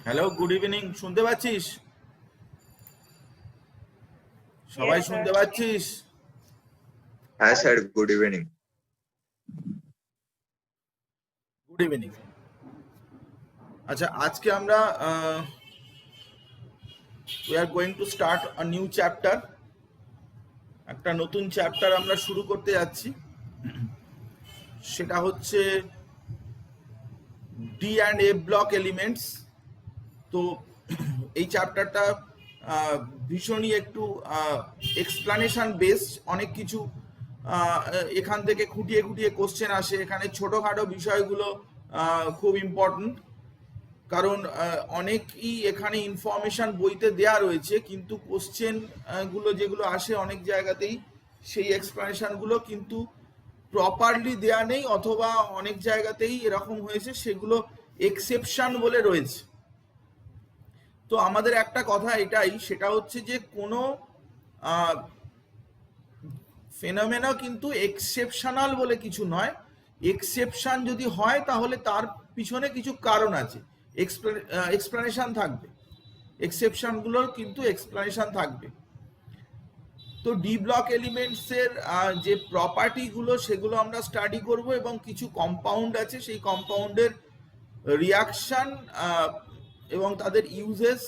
Hello, good evening. শুনতে পাচ্ছিস? সবাই Yes, sir. শুনতে পাচ্ছিস? হ্যাঁ sir, good evening. Good evening. আচ্ছা, আজকে আমরা we are going to start a new chapter. একটা নতুন চ্যাপ্টার আমরা শুরু করতে যাচ্ছি। সেটা হচ্ছে D and a block elements. তো এই চ্যাপ্টারটা ভীষণই একটু এক্সপ্লানেশন বেসড। অনেক কিছু এখান থেকে খুঁটিয়ে খুঁটিয়ে কোশ্চেন আসে। এখানে ছোটোখাটো বিষয়গুলো খুব ইম্পর্টেন্ট, কারণ অনেকই এখানে ইনফরমেশন বইতে দেয়া রয়েছে, কিন্তু কোশ্চেন গুলো যেগুলো আসে অনেক জায়গাতেই সেই এক্সপ্লানেশনগুলো কিন্তু প্রপারলি দেয়া নেই, অথবা অনেক জায়গাতেই এরকম হয়েছে সেগুলো এক্সেপশন বলে রয়েছে। তো আমাদের একটা কথা এটাই, সেটা হচ্ছে যে কোনো ফেনোমেনা কিন্তু এক্সেপশনাল বলে কিছু নয়। এক্সেপশন যদি হয় তাহলে তার পিছনে কিছু কারণ আছে, এক্সপ্লানেশন থাকবে, এক্সেপশনগুলোর কিন্তু এক্সপ্লানেশন থাকবে। তো ডি ব্লক এলিমেন্টসের যে প্রপার্টিগুলো সেগুলো আমরা স্টাডি করব, এবং কিছু কম্পাউন্ড আছে সেই কম্পাউন্ডের রিয়াকশন এবং তাদের ইউজেস,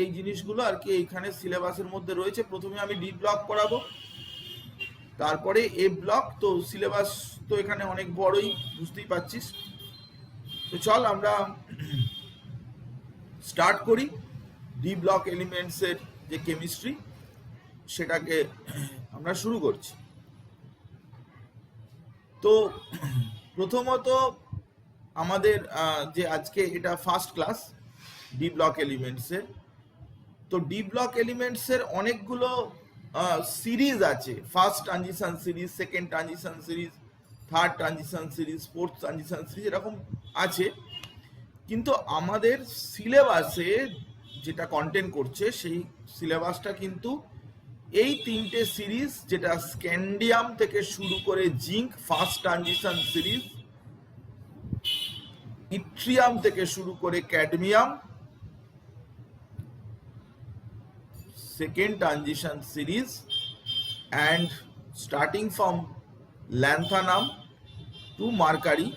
এই জিনিসগুলো আর কি এইখানে সিলেবাসের মধ্যে রয়েছে। প্রথমে আমি ডি ব্লক পড়াবো, তারপরে এ ব্লক। তো সিলেবাস তো এখানে অনেক বড়ই, বুঝতেই পারছিস। তো চল আমরা স্টার্ট করি ডি ব্লক এলিমেন্টসের যে কেমিস্ট্রি, সেটাকে আমরা শুরু করছি। তো প্রথমত আমাদের যে আজকে এটা ফার্স্ট ক্লাস ডি ব্লক এলিমেন্টসের। তো ডি ব্লক এলিমেন্টসের অনেকগুলো সিরিজ আছে। First transition series, second transition series, third transition series, fourth transition series, এরকম আছে। কিন্তু আমাদের সিলেবাসে যেটা কন্টেন্ট করছে সেই সিলেবাসটা কিন্তু এই তিনটে সিরিজ, যেটা স্ক্যান্ডিয়াম থেকে শুরু করে zinc first transition series, yttrium থেকে শুরু করে cadmium second transition series, and starting from lanthanum to mercury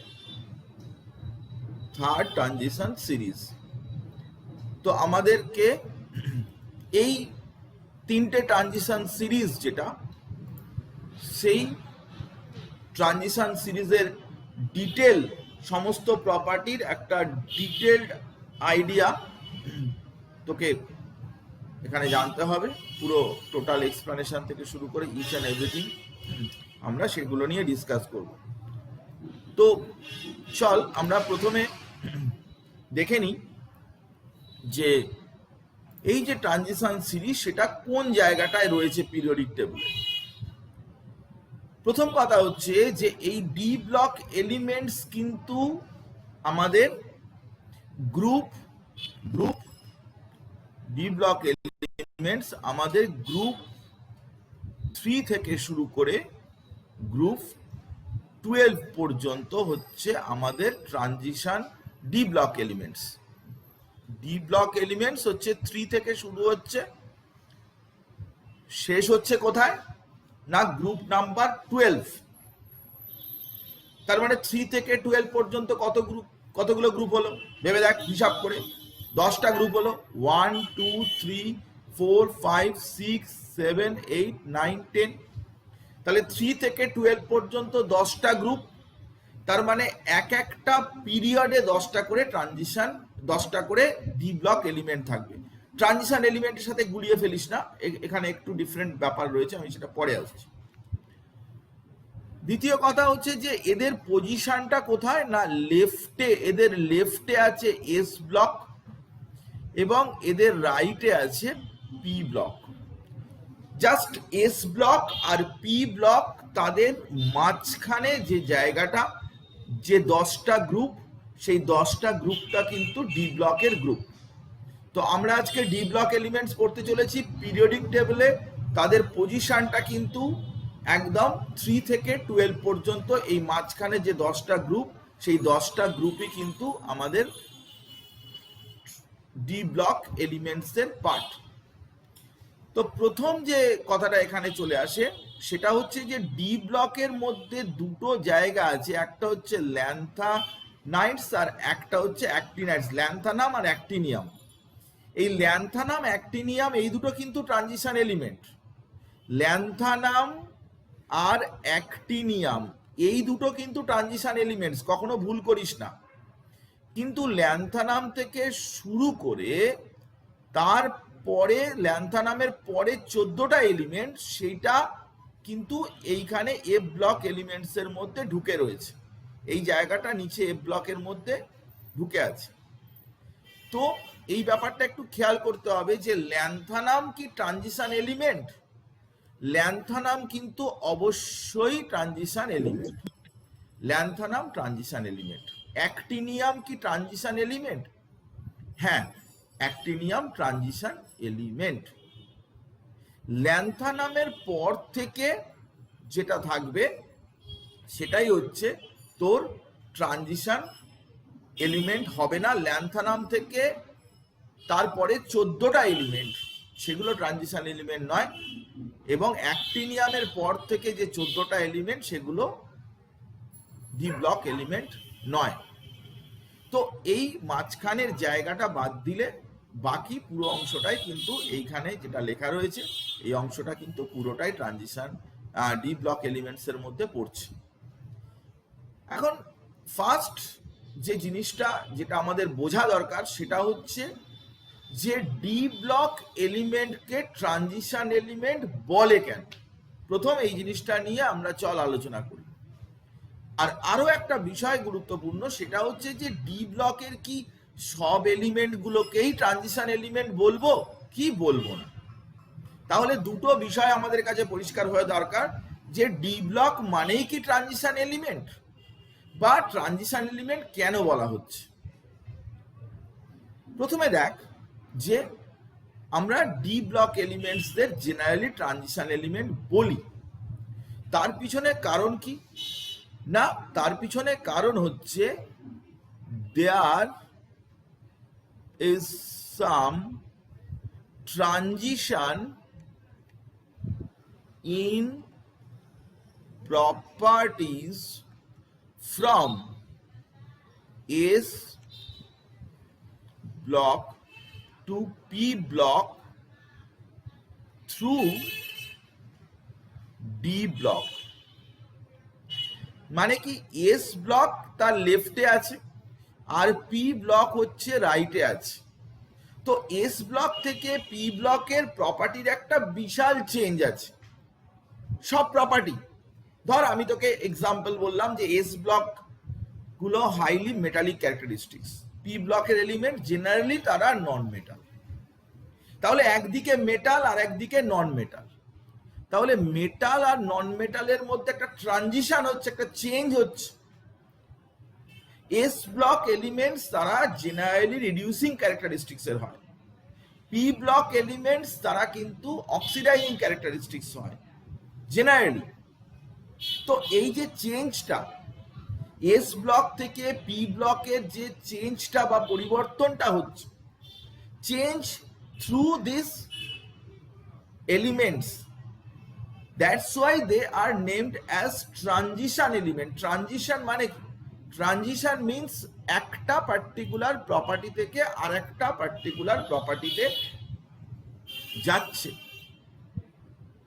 third transition series. তো আমাদেরকে এই তিনটে ট্রানজিশন সিরিজ, যেটা সেই ট্রানজিশন সিরিজের ডিটেল সমস্ত প্রপার্টির একটা ডিটেলড আইডিয়া তোকে এখানে জানতে হবে। পুরো টোটাল এক্সপ্লানেশন থেকে শুরু করে ইচ অ্যান্ড এভরিথিং আমরা সেগুলো নিয়ে ডিসকাস করব। তো চল আমরা প্রথমে দেখে নিই যে এই যে ট্রানজিশন সিরিজ সেটা কোন জায়গাটায় রয়েছে পিরিয়ডিক টেবিলে। প্রথম কথা হচ্ছে যে এই ডি ব্লক এলিমেন্টস কিন্তু আমাদের গ্রুপ ডি ব্লক এলিমেন্টস আমাদের গ্রুপ 3 থেকে শুরু করে গ্রুপ 12 পর্যন্ত হচ্ছে আমাদের transition D block elements. D block elements হচ্ছে 3 থেকে শুরু হচ্ছে, শেষ হচ্ছে কোথায় না গ্রুপ নাম্বার 12। তার মানে 3 থেকে 12 পর্যন্ত কতগুলো গ্রুপ হলো ভেবে দেখ, হিসাব করে। 10টা গ্রুপ হলো, 1 2 3 4 5 6 7 8 9 10। তাহলে 3 থেকে 12 পর্যন্ত 10টা গ্রুপ। তার মানে এক একটা পিরিয়ডে 10টা করে ট্রানজিশন, 10টা করে ডি ব্লক এলিমেন্ট থাকবে। ট্রানজিশন এলিমেন্টের সাথে গুলিয়ে ফেলিস না, এখানে একটু ডিফারেন্ট ব্যাপার রয়েছে, আমি সেটা পরে আসছি। দ্বিতীয় কথা হচ্ছে যে এদের পজিশনটা কোথায় না লেফটে, এদের লেফটে আছে এস ব্লক এবং এদের রাইটে আছে P block. Just S block আর পি ব্লক, তাদের মাঝখানে যে জায়গাটা, যে 10টা গ্রুপ, সেই 10টা গ্রুপটা কিন্তু ডি ব্লকের গ্রুপ। তো আমরা আজকে ডি ব্লক এলিমেন্টস পড়তে চলেছি পিরিয়ডিক টেবিলে। তাদের পজিশনটা কিন্তু একদম 3 থেকে 12 পর্যন্ত, এই মাঝখানে যে 10টা গ্রুপ, সেই 10টা গ্রুপই কিন্তু আমাদের ডি ব্লক এলিমেন্টস এর পার্ট। তো প্রথম যে কথাটা এখানে চলে আসে সেটা হচ্ছে যে ডি ব্লকের মধ্যে দুটো জায়গা আছে, একটা হচ্ছে ল্যান্থানাইটস আর একটা হচ্ছে অ্যাক্টিনাইটস, ল্যান্থানাম আর অ্যাক্টিনিয়াম। এই ল্যান্থানাম অ্যাক্টিনিয়াম এই দুটো কিন্তু ট্রানজিশন এলিমেন্ট। ল্যান্থানাম আর অ্যাক্টিনিয়াম এই দুটো কিন্তু ট্রানজিশন এলিমেন্টস, কখনো ভুল করিস না। কিন্তু ল্যান্থানাম থেকে শুরু করে তারপরে ল্যান্থানামের পরে 14টা এলিমেন্ট, সেইটা কিন্তু এইখানে এফ ব্লক এলিমেন্টস এর মধ্যে ঢুকে রয়েছে। এই জায়গাটা নিচে এফ ব্লকের মধ্যে ঢুকে আছে। তো এই ব্যাপারটা একটু খেয়াল করতে হবে যে ল্যান্থানাম কি ট্রানজিশন এলিমেন্ট? ল্যান্থানাম কিন্তু অবশ্যই transition element. Lanthanum transition element. Actinium কি ট্রানজিশন এলিমেন্ট? হ্যাঁ, অ্যাক্টিনিয়াম ট্রানজিশন এলিমেন্ট। ল্যান্থানামের পর থেকে যেটা থাকবে সেটাই হচ্ছে তোর ট্রানজিশন এলিমেন্ট হবে না। ল্যান্থানাম থেকে তারপরে 14টা এলিমেন্ট সেগুলো ট্রানজিশন এলিমেন্ট নয়, এবং অ্যাক্টিনিয়ামের পর থেকে যে 14টা এলিমেন্ট সেগুলো ডি ব্লক এলিমেন্ট নয়। তো এই মাঝখানের জায়গাটা বাদ দিলে বাকি পুরো অংশটাই কিন্তু এইখানে যেটা লেখা রয়েছে এই অংশটা কিন্তু পুরোটাই ট্রানজিশন ডি ব্লক এলিমেন্টস এর মধ্যে পড়ছে। এখন ফার্স্ট যে জিনিসটা যেটা আমাদের বোঝা দরকার সেটা হচ্ছে যে ডি ব্লক এলিমেন্টকে ট্রানজিশন এলিমেন্ট বলে কেন। প্রথম এই জিনিসটা নিয়ে আমরা আলোচনা করি। আর আরো একটা বিষয় গুরুত্বপূর্ণ, সেটা হচ্ছে যে ডি ব্লকের কি সব এলিমেন্ট গুলোকেই ট্রানজিশন এলিমেন্ট বলবো কি বলবো না। তাহলে দুটো বিষয় আমাদের কাছে পরিষ্কার হওয়া দরকার, যে ডি ব্লক মানেই কি ট্রানজিশন এলিমেন্ট, বা ট্রানজিশন এলিমেন্ট কেন বলা হচ্ছে। প্রথমে দেখ যে আমরা ডি ব্লক এলিমেন্টসদের জেনারেলি ট্রানজিশন এলিমেন্ট বলি, তার পিছনে কারণ কি না, তার পিছনে কারণ হচ্ছে there is some transition in properties from S block to P block through D block। মানে কি এস ব্লক তার লেফটে আছে আর পি ব্লক হচ্ছে রাইটে আছে। তো এস ব্লক থেকে পি ব্লকের প্রপার্টির একটা বিশাল চেঞ্জ আছে। সব প্রপার্টি, ধর আমি তোকে এক্সাম্পল বললাম যে এস ব্লক গুলো হাইলি মেটালিক ক্যারেক্টারিস্টিক্স, পি ব্লকের এলিমেন্ট জেনারেলি তারা নন মেটাল। তাহলে একদিকে মেটাল আর একদিকে নন মেটাল, তাহলে মেটাল আর নন মেটালের মধ্যে একটা ট্রানজিশন হচ্ছে, একটা চেঞ্জ হচ্ছে। এস ব্লক এলিমেন্টস তারা জেনারেলি রিডিউসিং ক্যারেক্টারিস্টিক্স এর হয়, পি ব্লক এলিমেন্টস তারা কিন্তু অক্সিডাইজিং ক্যারেক্টারিস্টিক্স হয় জেনারেলি। তো এই যে চেঞ্জটা এস ব্লক থেকে পি ব্লকের যে চেঞ্জটা বা পরিবর্তনটা হচ্ছে, change through this elements, that's why they are named as transition element. Transition মানে কি? ট্রানজিশন মিনস একটা পার্টিকুলার প্রপার্টি থেকে আর একটা পার্টিকুলার প্রপার্টিতে যাচ্ছে,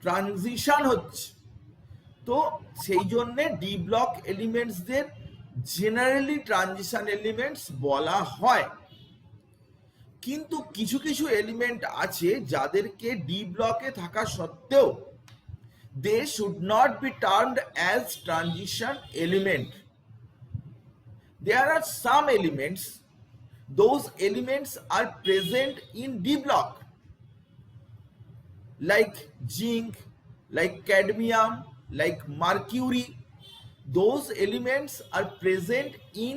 ট্রানজিশন হচ্ছে। তো সেই জন্য ডি ব্লক এলিমেন্টসদের জেনারেলি ট্রানজিশন এলিমেন্টস বলা হয়। কিন্তু কিছু কিছু এলিমেন্ট আছে যাদেরকে ডি ব্লকে থাকা সত্ত্বেও they should not be termed as transition element. There are some elements, those elements are present in D block, like zinc, like cadmium, like mercury. Those elements are present in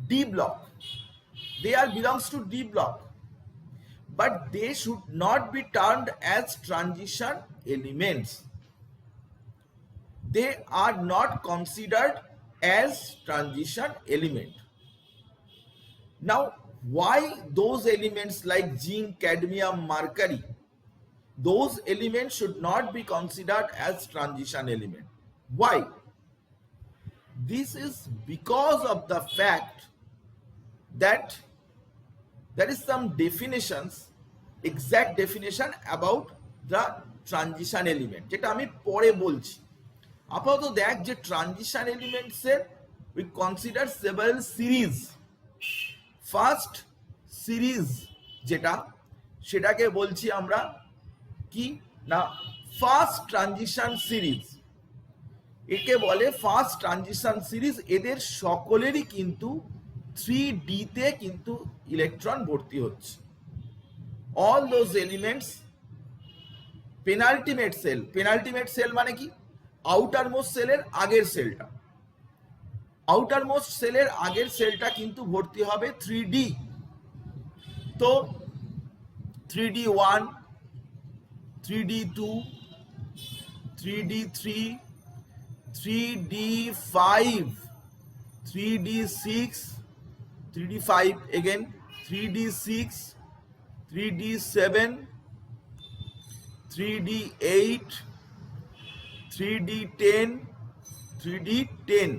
D block. They are belongs to D block, but they should not be termed as transition elements. They are not considered as transition element. Now why those elements like zinc, cadmium, mercury, those elements should not be considered as transition element. Why? This is because of the fact that there is some definitions, exact definition about the transition element, যেটা আমি পরে বলছি। আপাতত দেখ যে transition এলিমেন্টসের we consider several series. First series যেটা, সেটাকে বলছি আমরা কি না ফার্স্ট ট্রানজিশন সিরিজ। একে বলে ফার্স্ট ট্রানজিশন সিরিজ। এদের সকলেরই কিন্তু 3D তে কিন্তু ইলেকট্রন ভর্তি হচ্ছে। All those elements penultimate shell, penultimate shell মানে কি, আউটার মোস্ট সেলের আগের সেলটা, আউটার মোস্ট সেলের আগের সেলটা কিন্তু ভর্তি হবে 3D। তো 3D1, 3D2, 3D3, 3D5, 3D6, 3D5 again, 3D6, 3D7, 3D8, 3D10, 3D10।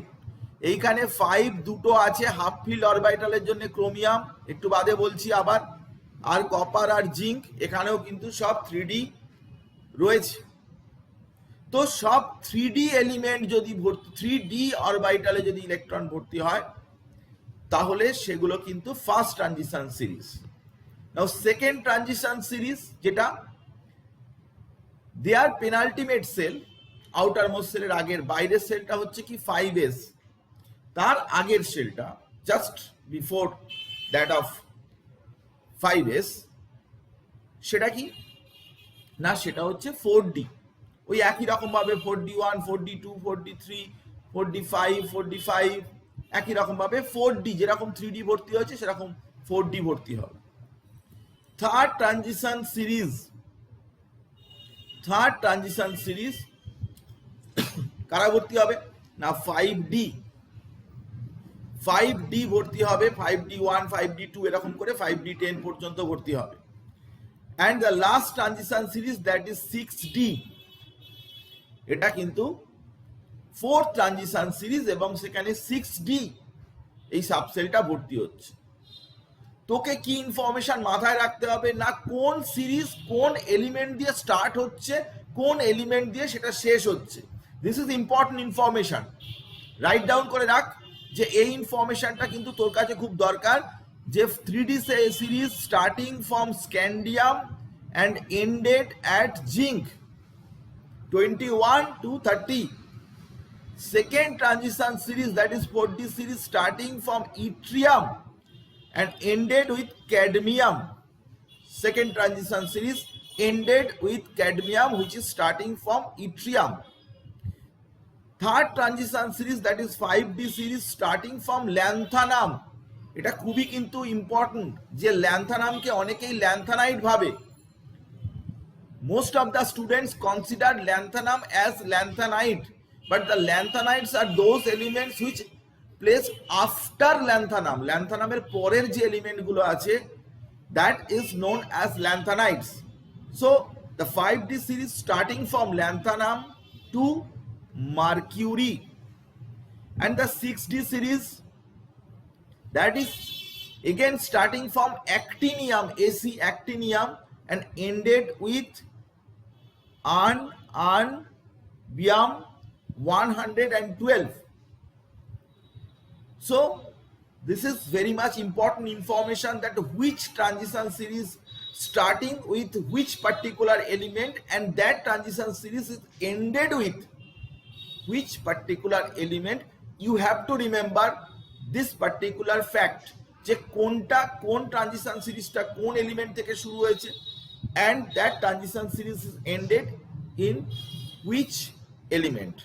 এইখানে 5 দুটো আছে হাফ ফিল্ড অরবিটালের জন্য, ক্রোমিয়াম একটু বাদে বলছি আবার, আর কপার আর জিঙ্ক, এখানেও কিন্তু সব 3D রয়েছে। তো সব 3D এলিমেন্ট যদি ভর্তি, 3D অরবিটালে যদি ইলেকট্রন ভর্তি হয় তাহলে সেগুলো কিন্তু ফার্স্ট ট্রানজিশন সিরিজ। নাও সেকেন্ড ট্রানজিশন সিরিজ যেটা, দেয়ার পেনাল্টিমেট সেল, আউটার মোস্ট সেলের আগের বাইরের সেলটা হচ্ছে কি 5s, তার আগের সেলটা just before that of 5s, সেটা কি না, সেটা হচ্ছে 4D। ওই একই রকম ভাবে 4D1, 4D2, 4D3, 4D5, 4D5 একই রকম ভাবে 4D যেরকম 3D ভর্তি হচ্ছে সেরকম 4D ভর্তি হবে। Third transition series, third transition series কারা ভর্তি হবে না 5D, 5D ভর্তি হবে, 5D1, 5D2 এরকম করে 5D10 পর্যন্ত ভর্তি হবে। and the last transition series that is 6D, এটা কিন্তু ফোর্থ ট্রানজিশন সিরিজ এবং সেখানে 6D এই সাবসেলটা ভর্তি হচ্ছে। তোকে কি ইনফরমেশন মাথায় রাখতে হবে না, কোন সিরিজ কোন এলিমেন্ট দিয়ে স্টার্ট হচ্ছে, কোন এলিমেন্ট দিয়ে সেটা শেষ হচ্ছে। This is important information, write down করে রাখ যে এই ইনফরমেশনটা কিন্তু তোর কাছে খুব দরকার। যে 3D series starting from scandium and ended at zinc 21 to 30. Second transition series, that is 4D series, starting from yttrium and ended with cadmium. Second transition series ended with cadmium, which is starting from yttrium. Third transition series, that is 5D series, starting from lanthanum. এটা খুবই কিন্তু important যে ল্যান্থানামকে অনেকেই lanthanide ভাবে। Most of the students consider lanthanum as lanthanide, but the lanthanides are those elements which place after lanthanum. Lanthanum এর পরের যে element গুলো আছে, that is known as lanthanides. So the 5D series starting from lanthanum to mercury, and the 6D series that is again starting from actinium, Ac actinium, and ended with Bium 112. So this is very much important information, that which transition series starting with which particular element and that transition series is ended with which particular element. You have to remember this particular fact, যে কোনটা কোন transition সিরিজটা কোন element থেকে শুরু হয়েছে, and that transition series is ended in which element.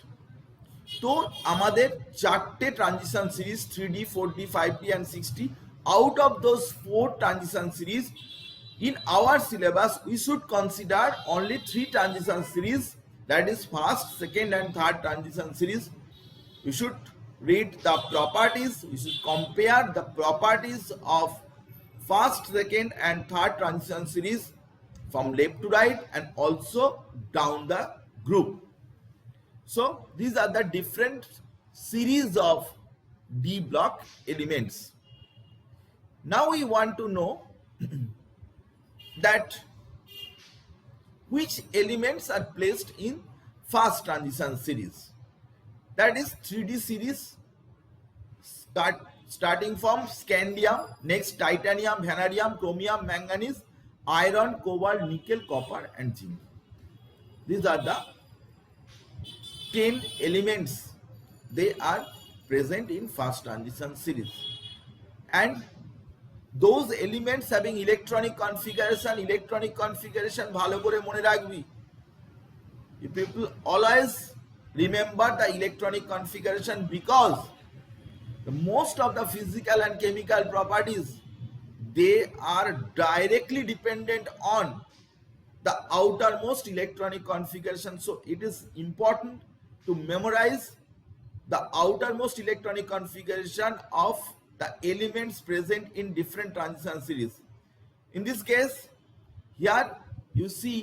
তো আমাদের চারটে transition series 3D, 4D, 5D and 6D. Out of those 4 transition series in our syllabus we should consider only 3 transition series, that is first, second and third transition series. We should read the properties, we should compare the properties of first, second and third transition series from left to right and also down the group. So these are the different series of D block elements. Now we want to know that which elements are placed in first transition series, that is 3D series, starting from scandium, next titanium, vanadium, chromium, manganese, iron, cobalt, nickel, copper and zinc. These are the 10 elements, they are present in first transition series, and those elements having electronic configuration ভালো করে মনে রাখবি. You people always remember the electronic configuration, because the most of the physical and chemical properties, they are directly dependent on the outermost electronic configuration. So it is important to memorize the outermost electronic configuration of the elements present in different transition series. In this case, here you see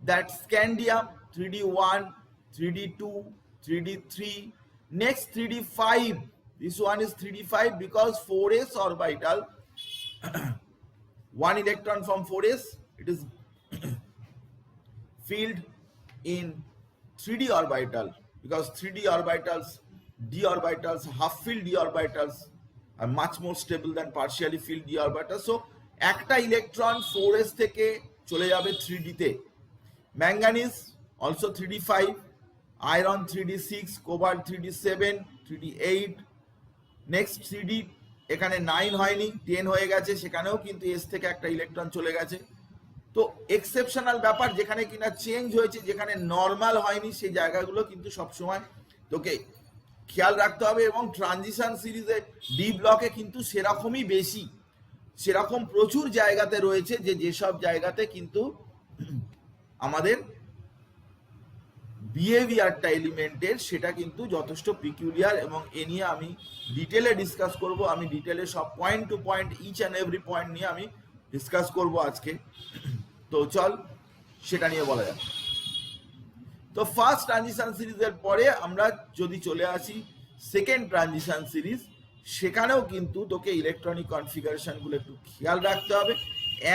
that scandium 3D1, 3D2, 3D3, next 3D5. This one is 3D5 because 4s orbital, one electron from 4s, it is filled in 3D orbital, because 3D orbitals, d orbitals, half filled d orbitals are much more stable than partially filled d orbitals. So একটা electron 4s থেকে চলে যাবে 3D তে. Manganese also 3D5, iron 3D6, cobalt 3D7, 3D8, next 3D এখানে 9 হয়নি, 10 হয়ে গেছে, সেখানেও কিন্তু s থেকে একটা ইলেকট্রন চলে গেছে. তো এক্সেপশনাল ব্যাপার, যেখানে কিনা চেঞ্জ হয়েছে, যেখানে নর্মাল হয়নি, সেই জায়গাগুলো কিন্তু সবসময় তোকে খেয়াল রাখতে হবে. এবং ট্রানজিশন সিরিজে ডি ব্লকে কিন্তু সেরকমই বেশি, সেরকম প্রচুর জায়গাতে রয়েছে, যেসব জায়গাতে কিন্তু আমাদের বিহেভিয়ারটা এলিমেন্টের সেটা কিন্তু যথেষ্ট পিকুলিয়ার, এবং এ নিয়ে আমি ডিটেলে ডিসকাস করব. আমি ডিটেলে সব point to point, each and every point নিয়ে আমি ডিসকাস করব আজকে. তো চল সেটা নিয়ে বলা যাক. তো ফার্স্ট ট্রানজিশন সিরিজের পরে আমরা যদি চলে আসি সেকেন্ড ট্রানজিশন সিরিজ, সেখানেও কিন্তু তোকে ইলেকট্রনিক কনফিগারেশনগুলো একটু খেয়াল রাখতে হবে.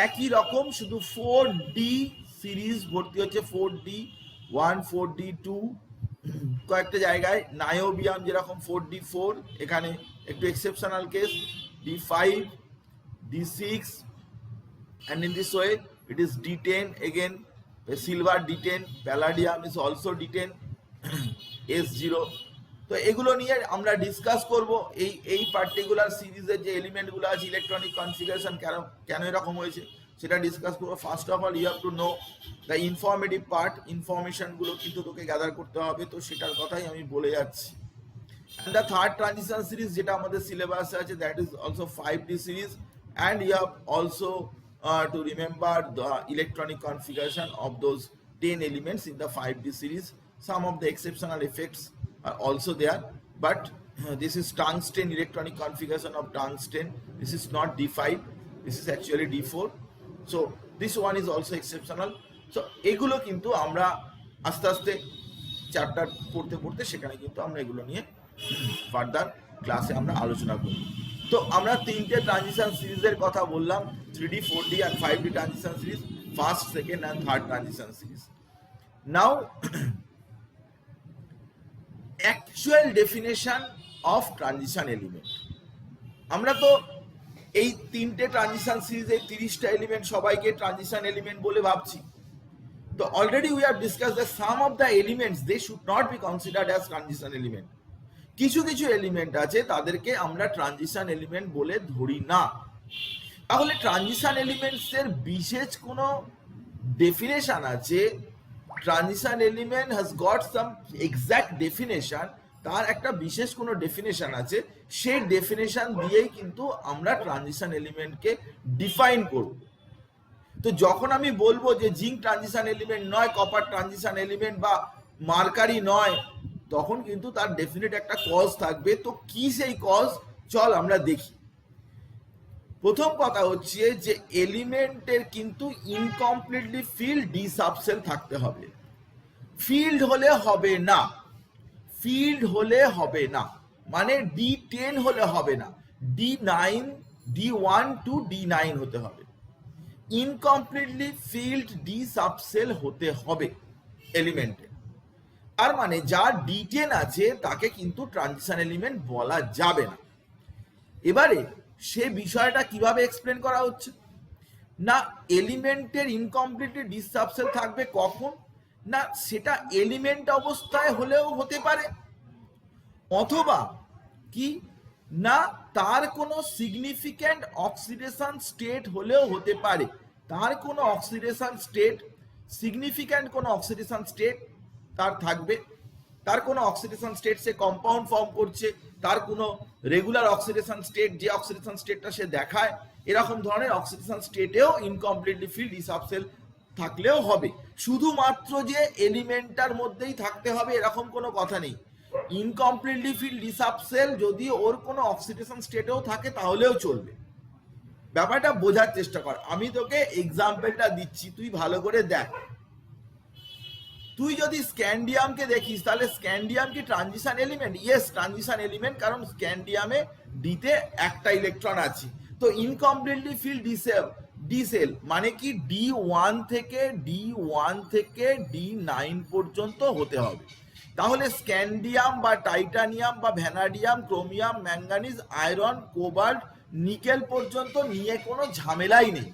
একই রকম, শুধু 4D সিরিজ ভর্তি হচ্ছে, 4D1, 4D2, কয়েকটা জায়গায় নায়োবিয়াম যেরকম 4D4, এখানে একটু exceptional case D5, D6, and in this way it is D10 again. Silver D10, palladium is also D10, S0. তো এগুলো নিয়ে আমরা ডিসকাস করব. এই পার্টিকুলার সিরিজের যে এলিমেন্টগুলো আছে, ইলেকট্রনিক কনফিগারেশন কেন এরকম হয়েছে সেটা ডিসকাস করব. First of all you have to know the informative part, ইনফরমেশনগুলো কিন্তু তোকে গ্যাদার করতে হবে, তো সেটার কথাই আমি বলে যাচ্ছি. And the third transition series যেটা আমাদের সিলেবাসে আছে, that is also 5D series, and you have also to remember the electronic configuration of those 10 elements in the 5D series. Some of the exceptional effects are also there, but this is tungsten, electronic configuration of tungsten. This is not D5, this is actually D4. So this one is also exceptional. So এগুলো কিন্তু আমরা আস্তে আস্তে chapter পড়তে পড়তে সেখানে কিন্তু আমরা এগুলো নিয়ে ফার্দার ক্লাসে আমরা আলোচনা করব. তো আমরা তিনটে ট্রানজিশন সিরিজের কথা বললাম, 3D, 4D and 5D transition series, first, second and third transition series. Now actual definition of transition element. আমরা তো এই তিনটে ট্রানজিশন সিরিজে 30টা এলিমেন্ট সবাইকে ট্রানজিশন এলিমেন্ট বলে ভাবছি. তো already we have discuss the some of the elements, they should not be considered as transition element. কিছু কিছু এলিমেন্ট আছে তাদেরকে আমরা ট্রানজিশন এলিমেন্ট বলে ধরি না. তাহলে ট্রানজিশন এলিমেন্টস এর বিশেষ কোনো ডেফিনেশন আছে? Transition element has got some exact definition, তার একটা বিশেষ কোনো ডেফিনেশন আছে, সেই ডেফিনেশন দিয়েই কিন্তু আমরা ট্রানজিশন এলিমেন্টকে ডিফাইন করব. তো যখন আমি বলবো যে জিঙ্ক ট্রানজিশন এলিমেন্ট নয়, কপার ট্রানজিশন এলিমেন্ট বা মার্কারি নয়, তখন কিন্তু তার ডেফিনেট একটা কজ থাকবে. তো কি সেই কজ, চল আমরা দেখি. প্রথম কথা হচ্ছে যে এলিমেন্টের কিন্তু ইনকমপ্লিটলি ফিল্ড ডি সাবসেল থাকতে হবে। ফিল্ড হলে হবে না, ফিল্ড হলে হবে না, মানে D10 হলে হবে না, D9 D1 টু D9 হতে হবে। ইনকমপ্লিটলি ফিল্ড ডি সাবসেল হতে হবে এলিমেন্টে। তার মানে যার D10 আছে তাকে কিন্তু ট্রানজিশন এলিমেন্ট বলা যাবে না। এবারে সে বিষয়টা কিভাবে এক্সপ্লেন করা হচ্ছে না, এলিমেন্টের ইনকমপ্লিটলি ডি সাবসেল থাকবে কখন না, সেটা এলিমেন্ট অবস্থায় হলেও হতে পারে, অথবা কি না তার কোনো সিগনিফিক্যান্ট অক্সিডেশন স্টেট হলেও হতে পারে। তার কোনো অক্সিডেশন স্টেট, সিগনিফিক্যান্ট কোনো অক্সিডেশন স্টেট তার থাকবে, তার কোনো অক্সিডেশন স্টেট সে কম্পাউন্ড ফর্ম করছে, তার কোনো রেগুলার অক্সিডেশন স্টেট যে অক্সিডেশন স্টেটটা সে দেখায়, এরকম ধরনের oxidation স্টেটেও incompletely field D subshell থাকলেও হবে। শুধুমাত্র যে এলিমেন্টার মধ্যেই থাকতে হবে এরকম কোনো কথা নেই। ইনকমপ্লিটলি ফিল্ড ডি সাবসেল যদি ওর কোনো অক্সিডেশন স্টেটেও থাকে তাহলেও চলবে। ব্যাপারটা বোঝার চেষ্টা কর, আমি তোকে এক্সাম্পলটা দিচ্ছি, তুই ভালো করে দেখ। তুই যদি স্ক্যান্ডিয়ামকে দেখিস তাহলে স্ক্যান্ডিয়াম কি transition element? Yes, transition element, কারণ স্ক্যান্ডিয়ামে ডিতে একটা ইলেকট্রন আছে। তো ইনকমপ্লিটলি ফিল্ড ডি সেল মানে কি D1 থেকে D9 পর্যন্ত হতে হবে। তাহলে স্ক্যান্ডিয়াম বা টাইটানিয়াম বা vanadium, chromium, manganese, iron, cobalt, nickel পর্যন্ত নিয়ে কোনো ঝামেলাই নেই।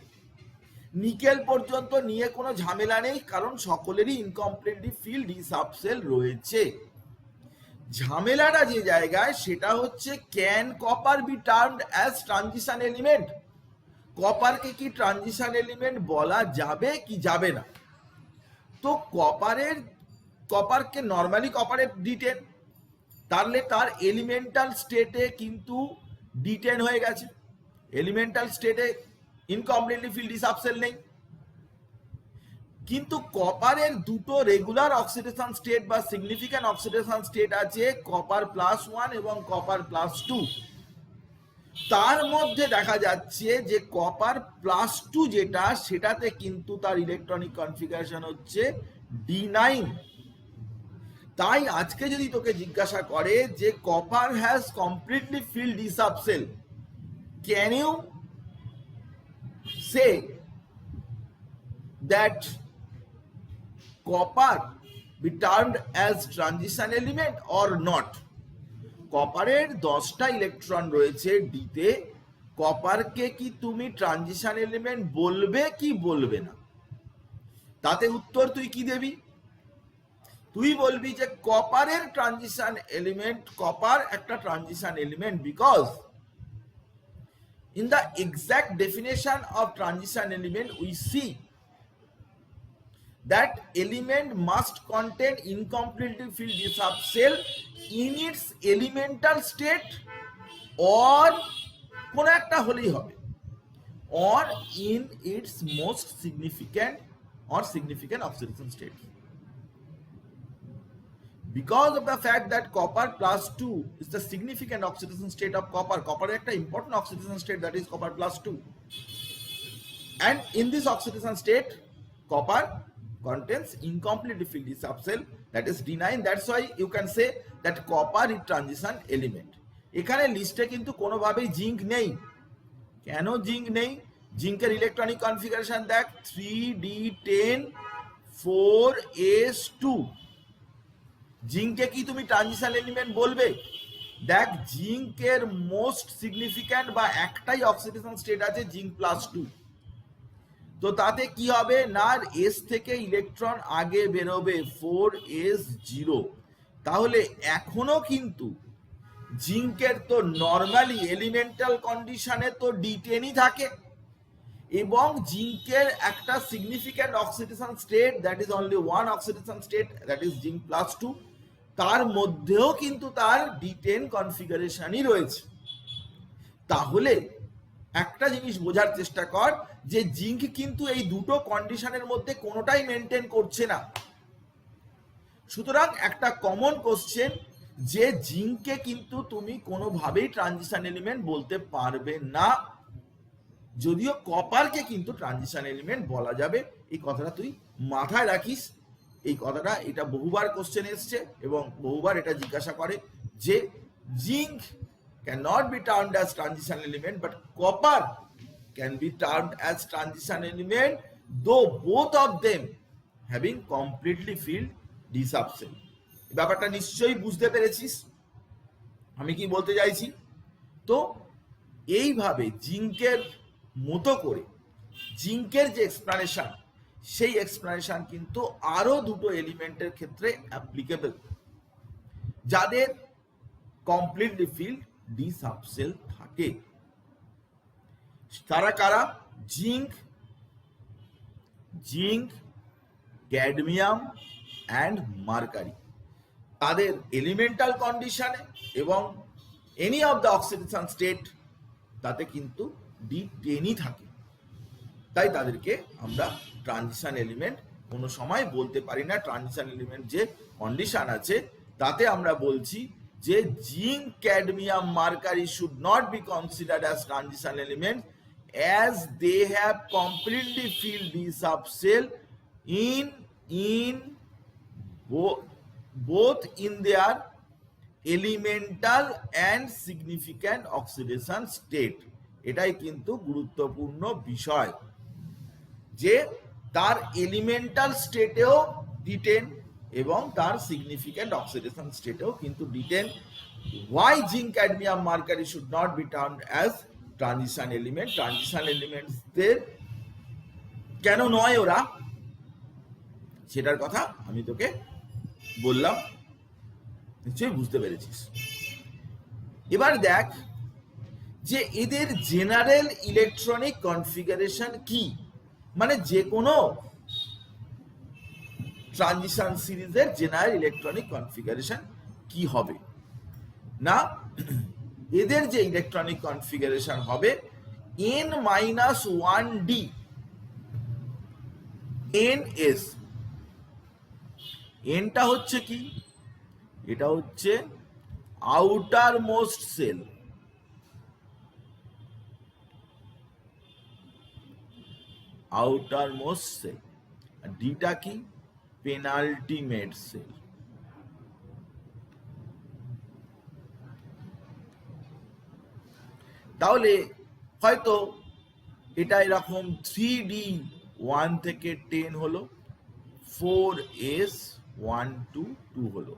নিকেল পর্যন্ত নিয়ে কোনো ঝামেলা নেই, কারণ সকলেরই ইনকমপ্লিটলি ফিল্ড ডি সাবসেল রয়েছে। ঝামেলাটা যে জায়গায় সেটা হচ্ছে can copper be termed as transition element? কপারকে কি ট্রানজিশন এলিমেন্ট বলা যাবে কি যাবে না? তো কপারকে নর্মালি কপারের D10, তাহলে তার এলিমেন্টাল স্টেটে কিন্তু D10 হয়ে গেছে, এলিমেন্টাল স্টেটে ইনকমপ্লিটলি ফিল্ড ডি সাবসেল নেই। কিন্তু কপারের দুটো রেগুলার অক্সিডেশন স্টেট বা সিগনিফিক্যান্ট অক্সিডেশন স্টেট আছে, কপার +1 এবং কপার +2। তার মধ্যে দেখা যাচ্ছে যে কপার +2 যেটা, সেটাতে কিন্তু তার ইলেকট্রনিক কনফিগারেশন হচ্ছে D9। তাই আজকে যদি তোকে জিজ্ঞাসা করে যে copper has completely filled D subshell, can you say that copper be termed as transition element or not? কপারের 10টা ইলেকট্রন রয়েছে ডিতে, কপারকে কি তুমি ট্রানজিশন এলিমেন্ট বলবে কি বলবে না? তাতে উত্তর তুই কি দেবি? তুই বলবি যে কপারের ট্রানজিশন এলিমেন্ট, কপার একটা transition element because in the exact definition of transition element we see that element must contain incompletely filled d subcell in its elemental state or কোন একটা হলেই হবে, or in its most significant oxidation state. Because of the fact that copper +2 is the significant oxidation state of copper, copper is an important oxidation state, that is copper +2, and in this oxidation state copper contains incomplete filled d subcell, that is D9. That's why you can say that copper is transition element. এখানে লিস্টে কিন্তু কোনোভাবেই zinc নেই। কেন zinc নেই? জিঙ্কের electronic configuration দেখ, 3D10 4s2। জিঙ্কে কি তুমি ট্রানজিশন এলিমেন্ট বলবে? দেখ, জিঙ্কের মোস্ট সিগনিফিক্যান্ট বা একটাই অক্সিডেশন স্টেট আছে, জিঙ্ক +2। তো তাতে কি হবে না, এস থেকে ইলেকট্রন আগে বেরোবে 4s0। তাহলে এখনো কিন্তু জিঙ্কের তো নর্মালি এলিমেন্টাল কন্ডিশনে তো D10ই থাকে, এবং জিঙ্কের একটা significant oxidation state, that is only one oxidation state, that is zinc +2। তার মধ্যেও কিন্তু তার D10 কনফিগারেশনই রয়েছে। তাহলে একটা জিনিস বোঝার চেষ্টা কর যে জিঙ্ক কিন্তু এই দুটো কন্ডিশনের মধ্যে কোনোটাই মেনটেন করছে না। সুতরাং একটা কমন কোশ্চেন যে জিঙ্ককে কিন্তু তুমি কোনোভাবেই ট্রানজিশন এলিমেন্ট বলতে পারবে না। যদিও কপারকে কিন্তু ট্রানজিশন এলিমেন্ট বলা যাবে। এই কথাটা তুই মাথায় রাখিস, এই কথাটা, এটা বহুবার কোশ্চেন এসছে এবং বহুবার এটা জিজ্ঞাসা করে যে zinc can not be termed as transition element but copper can be termed as transition element though both of them having completely filled D subshell. ব্যাপারটা নিশ্চয়ই বুঝতে পেরেছিস আমি কি বলতে চাইছি। তো এইভাবে জিঙ্কের মতো করে জিঙ্কের যে এক্সপ্লানেশন, সেই এক্সপ্লানেশন কিন্তু আরো দুটো এলিমেন্টের ক্ষেত্রে অ্যাপ্লিকেবল যাদের কমপ্লিটলি ফিল্ড ডি সাবসেল থাকে। তারা কারা? Zinc, cadmium and mercury. তাদের এলিমেন্টাল কন্ডিশনে এবং any of the oxidation state তাতে কিন্তু D10ই থাকে, তাই তাদেরকে আমরা ট্রানজিশন এলিমেন্ট কোনো সময় বলতে পারি না। ট্রানজিশন এলিমেন্ট যে কন্ডিশন আছে তাতে আমরা বলছি যে zinc, cadmium, mercury should not be considered as transition element as they have completely filled the subcell in both in their elemental and significant oxidation state। এটাই কিন্তু গুরুত্বপূর্ণ বিষয় যে তার এলিমেন্টাল স্টেটেও D10 এবং তার সিগনিফিক্যান্ট অক্সিডেশন স্টেটেও কিন্তু D10। why zinc, cadmium, mercury should not be termed as transition element? ট্রানজিশন এলিমেন্টসদের কেন নয় ওরা, সেটার কথা আমি তোকে বললাম, নিশ্চয়ই বুঝতে পেরেছিস। এবার দেখ যে এদের জেনারেল ইলেকট্রনিক কনফিগারেশন কি, মানে যে কোনো ট্রানজিশন সিরিজের জেনারেল ইলেকট্রনিক কনফিগারেশন কি হবে না। এদের যে ইলেকট্রনিক কনফিগারেশন হবে n-1d ns। এনটা হচ্ছে কি? এটা হচ্ছে outermost shell, outermost shell. আর ডিটা কি? Penultimate shell. তাহলে হয়তো এটা এরকম 3D 1 থেকে 10 হলো, 4s 1 to 2 হলো।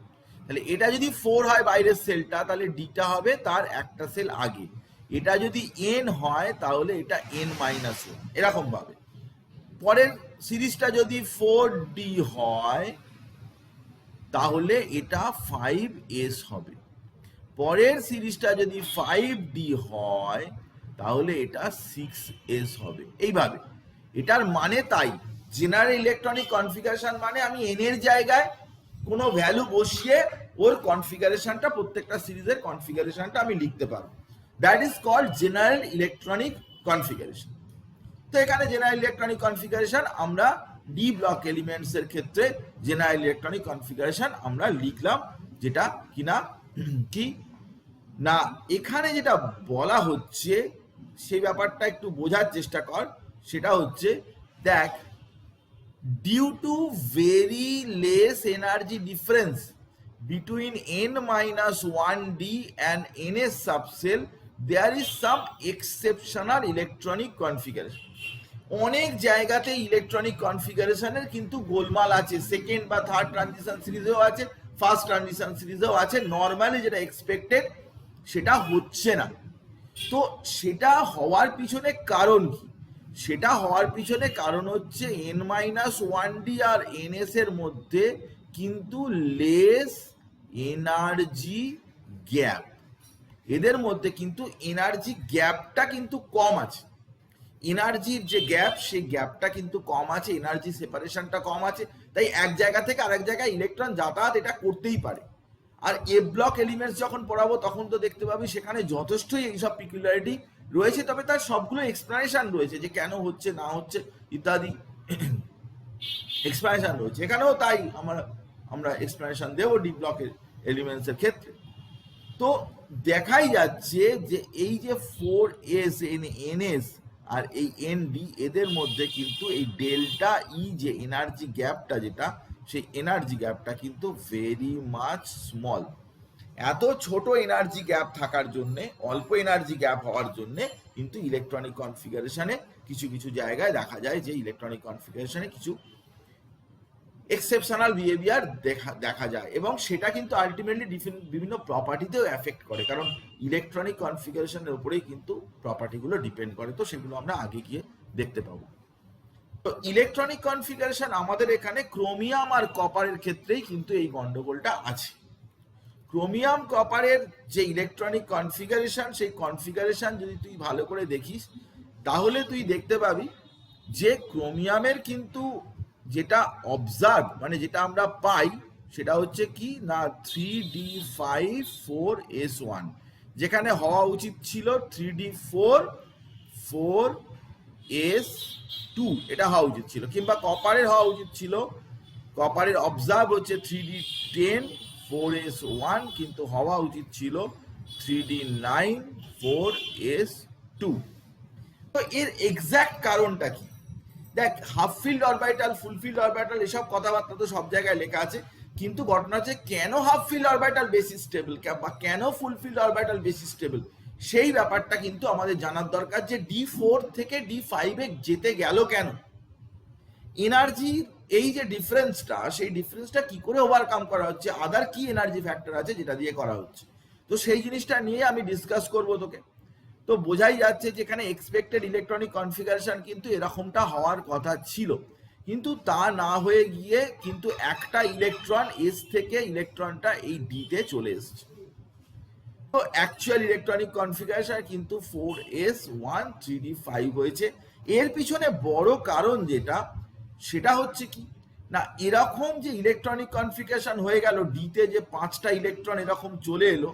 তাহলে এটা যদি 4 হয় বাইরের সেলটা, তাহলে ডিটা হবে তার একটা সেল আগে। এটা যদি n হয় তাহলে এটা n-1 এরকম ভাবে। পরের সিরিজটা যদি 4d হয় তাহলে এটা 5s হবে। পরের সিরিজটা যদি 5d হয় তাহলে এটা 6s হবে। এইভাবে এটার মানে তাই জেনারেল ইলেকট্রনিক কনফিগারেশন মানে আমি n এর জায়গায় কোনো ভ্যালু বসিয়ে ওর কনফিগারেশনটা, প্রত্যেকটা সিরিজের কনফিগারেশনটা আমি লিখতে পারবো। That is called general electronic configuration. তো এখানে জেনারেল ইলেকট্রনিক কনফিগারেশন আমরা ডি ব্লক এলিমেন্টস এর ক্ষেত্রে জেনারেল ইলেকট্রনিক কনফিগারেশন আমরা লিখলাম, যেটা কিনা কি না এখানে যেটা বলা হচ্ছে সেই ব্যাপারটা একটু বোঝার চেষ্টা কর। সেটা হচ্ছে দেখ, due to very less energy difference between n-1d and ns subcell there is some exceptional electronic configuration। অনেক জায়গাতে ইলেকট্রনিক কনফিগারেশনের কিন্তু গোলমাল আছে, সেকেন্ড বা থার্ড ট্রানজিশন সিরিজেও আছে, ফার্স্ট ট্রানজিশন সিরিজেও আছে। নর্মালি যেটা এক্সপেক্টেড সেটা হচ্ছে না। তো সেটা হওয়ার পিছনে কারণ কি? সেটা হওয়ার পিছনে কারণ হচ্ছে n-1d আর ns এর মধ্যে কিন্তু লেস এনার্জি গ্যাপ, এদের মধ্যে কিন্তু এনার্জি গ্যাপটা কিন্তু কম আছে। এনার্জির যে গ্যাপ, সেই গ্যাপটা কিন্তু কম আছে, এনার্জি সেপারেশনটা কম আছে। তাই এক জায়গা থেকে আরেক জায়গায় ইলেকট্রন যাতায়াত এটা করতেই পারে। আর এ ব্লক এলিমেন্টস যখন পড়াবো তখন তো দেখতে পাবি সেখানে যথেষ্টই এইসব পিকুলারিটি রয়েছে, তবে তার সবগুলো এক্সপ্লানেশন রয়েছে যে কেন হচ্ছে না হচ্ছে ইত্যাদি এক্সপ্লানেশন রয়েছে। এখানেও তাই আমরা এক্সপ্লানেশন দেবো ডি ব্লকের এলিমেন্টস এর ক্ষেত্রে। তো দেখাই যাচ্ছে যে এই যে 4s ns আর এই এনডি, এদের মধ্যে কিন্তু এই ডেল্টা ই যে এনার্জি গ্যাপটা, যেটা সেই এনার্জি গ্যাপটা কিন্তু ভেরি মাচ স্মল। এত ছোট এনার্জি গ্যাপ থাকার জন্য, অল্প এনার্জি গ্যাপ হওয়ার জন্য কিন্তু ইলেকট্রনিক কনফিগারেশনে কিছু কিছু জায়গায় দেখা যায় যে ইলেকট্রনিক কনফিগারেশনে কিছু এক্সেপশনাল বিহেভিয়ার দেখা যায়, এবং সেটা কিন্তু আলটিমেটলি বিভিন্ন প্রপার্টিতেও এফেক্ট করে, কারণ ইলেকট্রনিক কনফিগারেশনের উপরেই কিন্তু প্রপার্টিগুলো ডিপেন্ড করে। তো সেগুলো আমরা আগে গিয়ে দেখতে পাবো। তো ইলেকট্রনিক কনফিগারেশন আমাদের এখানে ক্রোমিয়াম আর কপারের ক্ষেত্রেই কিন্তু এই গন্ডগোলটা আছে। ক্রোমিয়াম কপারের যে ইলেকট্রনিক কনফিগারেশন, সেই কনফিগারেশন যদি তুই ভালো করে দেখিস তাহলে তুই দেখতে পাবি যে ক্রোমিয়ামের কিন্তু যেটা অবজার্ভ, মানে যেটা আমরা পাই, সেটা হচ্ছে কি না 3d5 4s1, যেখানে হওয়া উচিত ছিল 3d4 4s2, এটা হওয়া উচিত ছিল। কিংবা কপারের হওয়া উচিত ছিল, কপারের অবজার্ভ হচ্ছে 3d10 4s1, কিন্তু হওয়া উচিত ছিল 3d9 4s2। তো এর এক্সাক্ট কারণটা কি? দেখ, হাফ ফিল্ড অরবিটাল, ফুল ফিল্ড অরবিটাল, এসব কথাবার্তা তো সব জায়গায় লেখা আছে, কিন্তু ঘটনা হচ্ছে কেন হাফ ফিল্ড অরবিটাল বেশি স্টেবল বা কেন ফুল ফিল্ড অরবিটাল বেশি স্টেবল, সেই ব্যাপারটা কিন্তু আমাদের জানার দরকার। যে D4 থেকে D5 এ যেতে গেল কেন, এনার্জির এই যে ডিফারেন্সটা, সেই ডিফারেন্সটা কি করে ওভারকাম করা হচ্ছে, আদার কি এনার্জি ফ্যাক্টর আছে যেটা দিয়ে করা হচ্ছে। তো সেই জিনিসটা নিয়ে আমি ডিসকাস করব তোকে। তো বোঝাই যাচ্ছে যেখানে এক্সপেক্টেড ইলেকট্রনিক কনফিগারেশন কিন্তু এরকমটা হওয়ার কথা ছিল, কিন্তু তা না হয়ে গিয়ে কিন্তু একটা ইলেকট্রন এস থেকে ইলেকট্রনটা এই ডিতে চলে এসছে। তো অ্যাকচুয়াল ইলেকট্রনিক কনফিগারেশন কিন্তু 4s1 3d5 হয়েছে। এর পিছনে বড় কারণ যেটা, সেটা হচ্ছে কি না, এরকম যে ইলেকট্রনিক কনফিগারেশন হয়ে গেল ডিতে, যে 5টা ইলেকট্রন এরকম চলে এলো,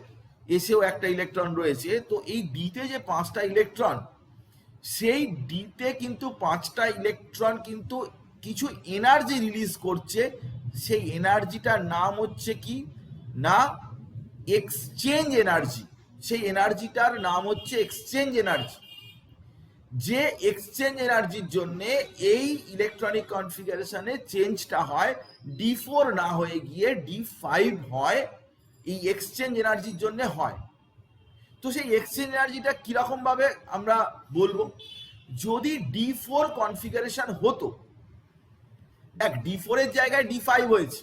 এসেও একটা ইলেকট্রন রয়েছে, তো এই ডিতে যে 5টা ইলেকট্রন, সেই ডিতে কিন্তু 5টা ইলেকট্রন কিন্তু কিছু এনার্জি রিলিজ করছে। সেই এনার্জিটার নাম হচ্ছে কি না এক্সচেঞ্জ এনার্জি। সেই এনার্জিটার নাম হচ্ছে এক্সচেঞ্জ এনার্জি। যে এক্সচেঞ্জ এনার্জির জন্য এই ইলেকট্রনিক কনফিগারেশনে চেঞ্জটা হয়, D4 না হয়ে গিয়ে D5 হয়, এই এক্সচেঞ্জ এনার্জির জন্য হয়। তো সেই এক্সচেঞ্জ এনার্জিটা কিরকম ভাবে আমরা বলবো, যদি D4 কনফিগারেশন হতো, দেখ D4 এর জায়গায় D5 হয়েছে,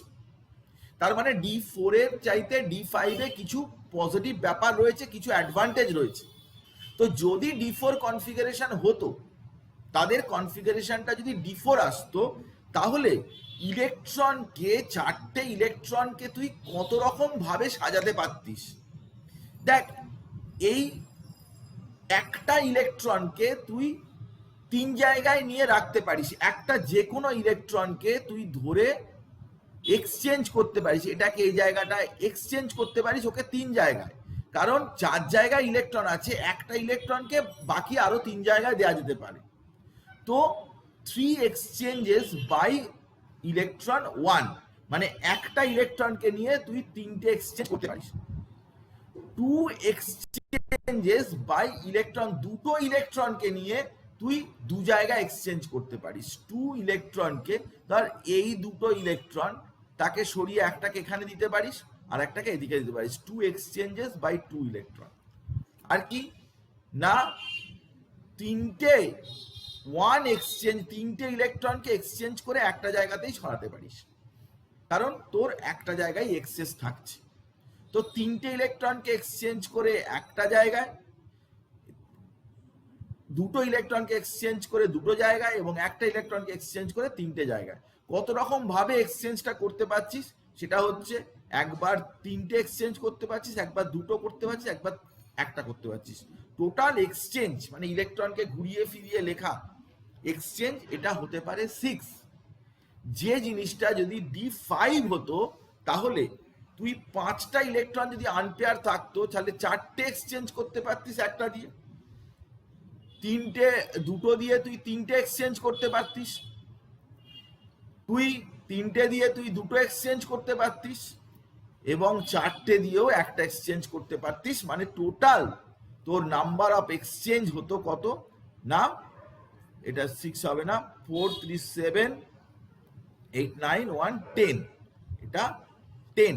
তার মানে D4 এর চাইতে D5 এ কিছু পজিটিভ ব্যাপার রয়েছে, কিছু অ্যাডভান্টেজ রয়েছে। তো যদি D4 কনফিগারেশন হতো, তাদের কনফিগারেশনটা যদি D4 আসতো, তাহলে ইলেকট্রনকে, 4টে ইলেকট্রনকে তুই কত রকম ভাবে সাজাতে পারতিস। দেখ, এই একটা ইলেকট্রনকে তুই 3 জায়গায় নিয়ে রাখতে পারিস, একটা যে কোনো ইলেকট্রনকে তুই ধরে এক্সচেঞ্জ করতে পারিস, এটাকে এই জায়গাটায় এক্সচেঞ্জ করতে পারিস ওকে 3 জায়গায়, কারণ 4 জায়গায় ইলেকট্রন আছে, একটা ইলেকট্রনকে বাকি আরো 3 জায়গায় দেওয়া যেতে পারে। তো 3 এক্সচেঞ্জেস বাই ইলেকট্রন 1, মানে একটা ইলেকট্রনকে নিয়ে তুই 3টে এক্সচেঞ্জ করতে পারিস। 2 এক্সচেঞ্জেস বাই ইলেকট্রন, দুটো ইলেকট্রনকে নিয়ে তুই 2 জায়গায় এক্সচেঞ্জ করতে পারিস। 2 ইলেকট্রনকে, ধর এই দুটো ইলেকট্রন, তাকে সরিয়ে একটাকে এখানে দিতে পারিস আর একটাকে এদিকে দিতে পারিস। 2 এক্সচেঞ্জেস বাই 2 ইলেকট্রন। আর কি না, 3টে 1 এক্সচেঞ্জ, 3টে ইলেকট্রনকে এক্সচেঞ্জ করে একটা জায়গাতেই সরাতে পারিস, কারণ তোর একটা জায়গায় এক্সেস থাকছে। তো 3টে ইলেকট্রনকে এক্সচেঞ্জ করে একটা জায়গায়, দুটো ইলেকট্রনকে এক্সচেঞ্জ করে দুটো জায়গায়, এবং একটা ইলেকট্রনকে এক্সচেঞ্জ করে 3টে জায়গায়। কত রকম ভাবে এক্সচেঞ্জটা করতে পারছিস, সেটা হচ্ছে একবার 3টে এক্সচেঞ্জ করতে পারছিস, একবার দুটো করতে পারছিস, একবার একটা করতে পারছিস। টোটাল এক্সচেঞ্জ মানে ইলেকট্রনকে ঘুরিয়ে ফিরিয়ে লেখা এক্সচেঞ্জ, এটা হতে পারে 6। যে জিনিসটা যদি D5 হতো, তাহলে তুই 5টা ইলেকট্রন যদি আনপেয়ার থাকতো, তাহলে 4টে এক্সচেঞ্জ করতে পারতিস একটা দিয়ে, দুটো দিয়ে তুই 3টে এক্সচেঞ্জ করতে পারতিস, তুই 3টে দিয়ে তুই দুটো এক্সচেঞ্জ করতে পারতিস, এবং 4টে দিয়েও একটা এক্সচেঞ্জ করতে পারতিস। মানে টোটাল তোর নাম্বার অফ এক্সচেঞ্জ হতো কত না এটা 6 হবে না, 4 3 7 8 9 1 10, এটা 10।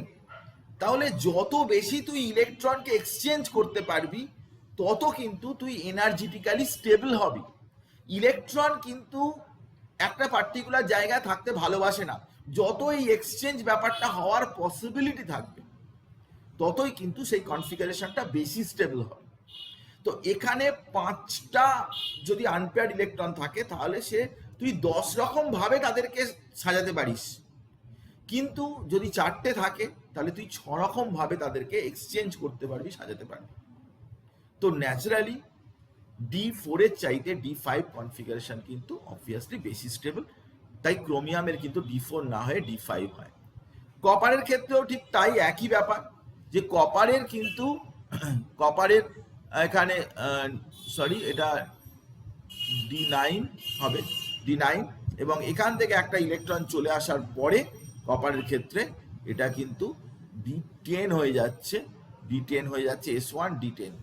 তাহলে যত বেশি তুই ইলেকট্রনকে এক্সচেঞ্জ করতে পারবি তত কিন্তু তুই এনার্জেটিক্যালি স্টেবল হবি। ইলেকট্রন কিন্তু একটা পার্টিকুলার জায়গায় থাকতে ভালোবাসে না, যত এই এক্সচেঞ্জ ব্যাপারটা হওয়ার পসিবিলিটি থাকবে ততই কিন্তু সেই কনফিগারেশনটা বেশি স্টেবল হবে। তো এখানে 5টা যদি আনপেয়ার্ড ইলেকট্রন থাকে তাহলে তুই 10 রকম ভাবে তাদেরকে সাজাতে পারিস, কিন্তু যদি 4টে থাকে তাহলে তুই 6 রকম ভাবে তাদেরকে এক্সচেঞ্জ করতে পারবি, সাজাতে পারবি। তো ন্যাচারালি D4 এর চাইতে D5 কনফিগারেশন কিন্তু অবভিয়াসলি বেশি স্টেবল, তাই ক্রোমিয়ামের কিন্তু D4 না হয়ে D5 হয়। কপারের ক্ষেত্রেও ঠিক তাই, একই ব্যাপার, যে কপারের কিন্তু কপারের এখানে এটা D9 হবে, D9, এবং এখান থেকে একটা ইলেকট্রন চলে আসার পরে কপারের ক্ষেত্রে এটা কিন্তু D10 হয়ে যাচ্ছে, D10 হয়ে যাচ্ছে S1 D10।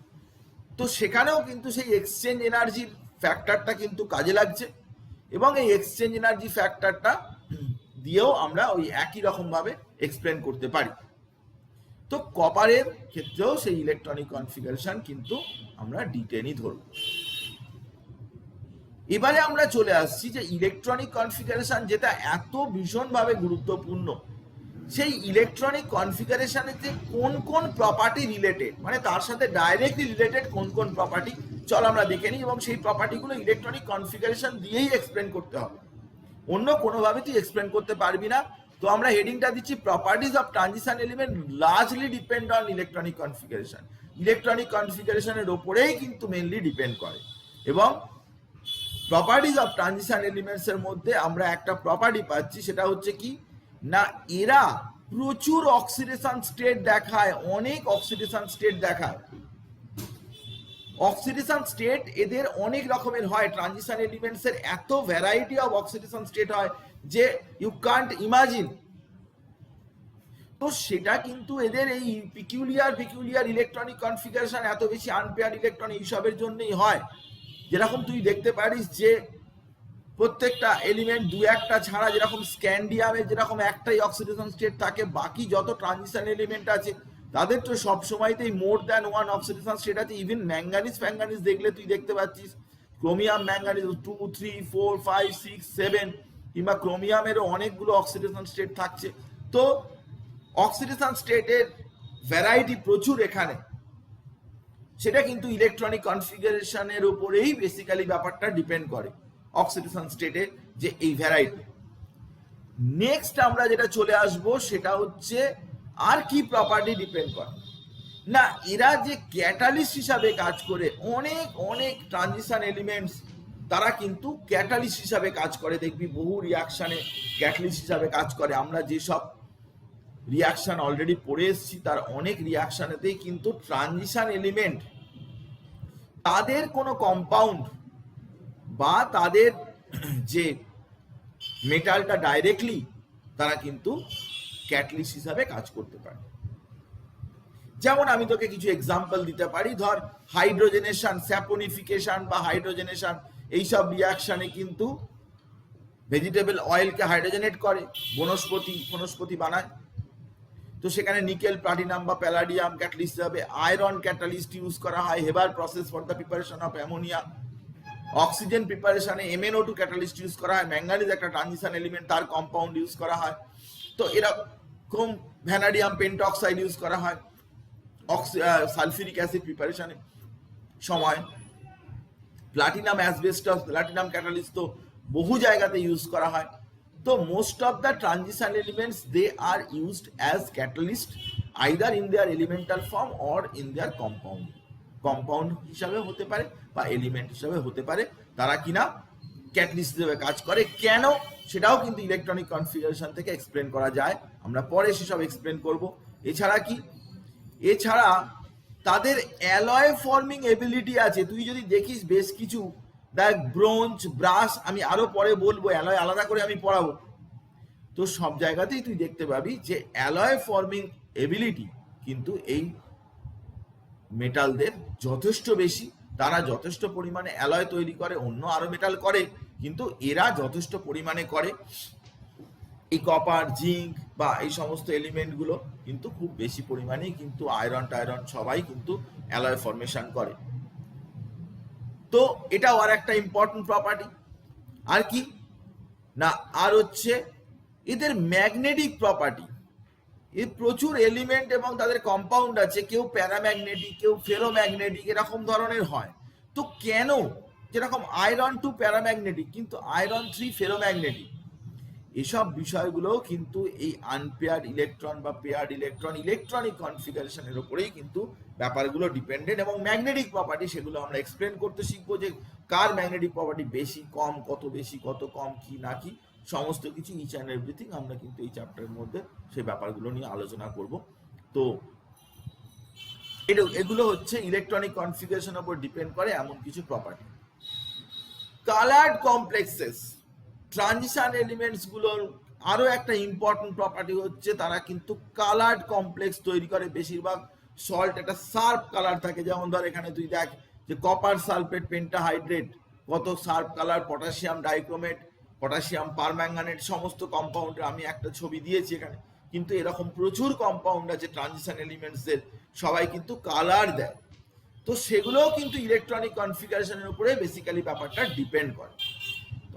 তো সেখানেও কিন্তু সেই এক্সচেঞ্জ এনার্জির ফ্যাক্টরটা কিন্তু কাজে লাগছে, এবং এই এক্সচেঞ্জ এনার্জি ফ্যাক্টরটা দিয়েও আমরা ওই একই রকম ভাবে এক্সপ্লেন করতে পারি। তো কপারের ক্ষেত্রেও সেই ইলেকট্রনিক কনফিগারেশন কিন্তু আমরা D10ই ধরব। এবারে আমরা চলে আসছি যে ইলেকট্রনিক কনফিগারেশন যেটা এত ভীষণভাবে গুরুত্বপূর্ণ, সেই ইলেকট্রনিক কনফিগারেশনেতে কোন কোন প্রপার্টি রিলেটেড, মানে তার সাথে ডাইরেক্টলি রিলেটেড কোন কোন প্রপার্টি, চল আমরা দেখে নিই, এবং সেই প্রপার্টিগুলো ইলেকট্রনিক কনফিগারেশন দিয়েই এক্সপ্লেন করতে হবে, অন্য কোনোভাবে তুই এক্সপ্লেন করতে পারবি না। তো আমরা হেডিংটা দিচ্ছি properties of transition element largely depend on electronic configuration. Electronic কনফিগারেশনের ওপরেই কিন্তু মেইনলি ডিপেন্ড করে, এবং প্রপার্টিজ অফ ট্রানজিশন এলিমেন্টস এর মধ্যে আমরা একটা প্রপার্টি পাচ্ছি, সেটা হচ্ছে কি না, এরা প্রচুর অক্সিডেশন স্টেট দেখায়, অনেক অক্সিডেশন স্টেট দেখায়। অক্সিডেশন স্টেট এদের অনেক রকমের হয়, ট্রানজিশন এলিমেন্টস এর এত ভ্যারাইটি অফ অক্সিডেশন স্টেট হয় যে ইউ কান্ট ইমাজিন। তো সেটা কিন্তু এদের এই পিকুলিয়ার ইলেকট্রনিক কনফিগারেশন, এত বেশি আনপেয়ার ইলেকট্রন, এইসবের জন্যই হয়। যেরকম তুই দেখতে পারিস যে প্রত্যেকটা এলিমেন্ট 2-1টা ছাড়া, যেরকম স্ক্যান্ডিয়ামের যেরকম একটাই অক্সিডেশন স্টেট থাকে, বাকি যত ট্রানজিশন এলিমেন্ট আছে তাদের তো সবসময়তেই more than one oxidation state আছে। ইভেন ম্যাঙ্গানিজ দেখলে তুই দেখতে পাচ্ছিস, ক্রোমিয়াম ম্যাঙ্গানিজ 2 3 4 5 6 7, কিংবা ক্রোমিয়ামেরও অনেকগুলো অক্সিডেশন স্টেট থাকছে। তো অক্সিডেশন স্টেটের ভ্যারাইটি প্রচুর এখানে, সেটা কিন্তু ইলেকট্রনিক কনফিগারেশনের উপরেই বেসিক্যালি ব্যাপারটা ডিপেন্ড করে, অক্সিডেশন স্টেটে যে এই ভ্যারাইটি। নেক্সট আমরা যেটা চলে আসব সেটা হচ্ছে আর কি প্রপার্টি ডিপেন্ড করে না, এরা যে ক্যাটালিস্ট হিসাবে কাজ করে, অনেক ট্রানজিশন এলিমেন্টস তারা কিন্তু ক্যাটালিস্ট হিসাবে কাজ করে। দেখবি বহু রিয়াকশনে ক্যাটালিস্ট হিসাবে কাজ করে। আমরা যেসব রিয়াকশন অলরেডি পড়ে এসেছি তার অনেক রিয়াকশনেতেই কিন্তু ট্রানজিশন এলিমেন্ট তাদের কোনো কম্পাউন্ড বা তাদের যে মেটালটা ডাইরেক্টলি তারা কিন্তু ক্যাটালিস্ট হিসাবে কাজ করতে পারে। যেমন আমি তোকে কিছু এক্সাম্পল দিতে পারি, ধর হাইড্রোজেনেশন, স্যাপোনিফিকেশন বা হাইড্রোজেনেশন, এইসব রিয়াকশনে কিন্তু ভেজিটেবল অয়েলকে হাইড্রোজেনেট করে, বনস্পতি বানায়। তো সেখানে নিকেল, প্লাটিনাম বা প্যালাডিয়াম ক্যাটালিস্ট হিসাবে, আয়রন ক্যাটালিস্ট ইউজ করা হয়, Haber process for the preparation of ammonia. Oxygen প্রিপারেশনে MnO2 ক্যাটালিস্ট ইউজ করা হয়, ম্যাঙ্গানিজ একটা ট্রানজিশন এলিমেন্ট, তার কম্পাউন্ড ইউজ করা হয়। তো এরকম ভ্যানাডিয়াম পেন্টঅক্সাইড ইউজ করা হয় সালফিউরিক অ্যাসিড প্রিপারেশনে সময়। প্লাটিনাম অ্যাসবেস্টস, প্লাটিনাম ক্যাটালিস্ট তো বহু জায়গাতে ইউজ করা হয়। তো most of the transition elements they are used as catalyst either in their elemental form or in their compound হিসাবে হতে পারে বা এলিমেন্ট হিসাবে হতে পারে, তারা কিনা ক্যাটালিস্ট হিসেবে কাজ করে। কেন সেটাও কিন্তু ইলেকট্রনিক কনফিগারেশন থেকে এক্সপ্লেন করা যায়, আমরা পরে সেসব এক্সপ্লেন করব। এছাড়া তাদের অ্যালয় ফর্মিং এবিলিটি আছে। তুই যদি দেখিস বেশ কিছু, দেখ ব্রোঞ্জ, ব্রাশ, আমি আরো পরে বলবো, অ্যালয় আলাদা করে আমি পড়াবো। তো সব জায়গাতেই তুই দেখতে পাবি যে অ্যালয় ফর্মিং এবিলিটি কিন্তু এই মেটালদের যথেষ্ট বেশি, তারা যথেষ্ট পরিমাণে অ্যালয় তৈরি করে, অন্য আরো মেটাল করে, কিন্তু এরা যথেষ্ট পরিমাণে করে। এই কপার, জিঙ্ক বা এই সমস্ত এলিমেন্টগুলো কিন্তু খুব বেশি পরিমাণেই কিন্তু আয়রন টায়রন সবাই কিন্তু অ্যালয় ফর্মেশন করে। তো এটাও আর একটা ইম্পর্টেন্ট প্রপার্টি। আর কি না, আর হচ্ছে এদের ম্যাগনেটিক প্রপার্টি। এর প্রচুর এলিমেন্ট এবং তাদের কম্পাউন্ড আছে, কেউ প্যারাম্যাগনেটিক, কেউ ফেরোম্যাগনেটিক, এরকম ধরনের হয়। তো কেন, যেরকম আয়রন 2 প্যারাম্যাগনেটিক কিন্তু আয়রন 3 ফেরোম্যাগনেটিক, এসব বিষয়গুলো কিন্তু এই আনপেয়ার্ড ইলেকট্রন বা পেয়ার্ড ইলেকট্রন ইলেকট্রনিক কনফিগারেশনের উপরেই কিন্তু ব্যাপারগুলো ডিপেন্ডেন্ট। এবং ম্যাগনেটিক প্রপার্টি সেগুলো আমরা এক্সপ্লেন করতে শিখবো, যে কার ম্যাগনেটিক প্রপার্টি বেশি কম, কত বেশি কত কম, কি না কি, সমস্ত কিছু ইচ অ্যান্ড এভরিথিং আমরা কিন্তু এই চ্যাপ্টারের মধ্যে সেই ব্যাপারগুলো নিয়ে আলোচনা করব। তো এগুলো হচ্ছে ইলেকট্রনিক কনফিগারেশনের উপর ডিপেন্ড করে এমন কিছু property. Coloured complexes, transition elements গুলোর আরো একটা ইম্পর্টেন্ট প্রপার্টি হচ্ছে তারা কিন্তু কালার্ড কমপ্লেক্স তৈরি করে। বেশিরভাগ সল্ট একটা শার্প কালার থাকে, যেমন ধর এখানে তুই দেখ যে কপার সালফেট পেন্টাহাইড্রেট কত sharp colour, potassium dichromate, potassium permanganate, সমস্ত কম্পাউন্ডের আমি একটা ছবি দিয়েছি এখানে। কিন্তু এরকম প্রচুর কম্পাউন্ড আছে ট্রানজিশন এলিমেন্টসের, সবাই কিন্তু কালার দেয়। তো সেগুলোও কিন্তু ইলেকট্রনিক কনফিগারেশনের উপরে বেসিক্যালি ব্যাপারটা ডিপেন্ড করে।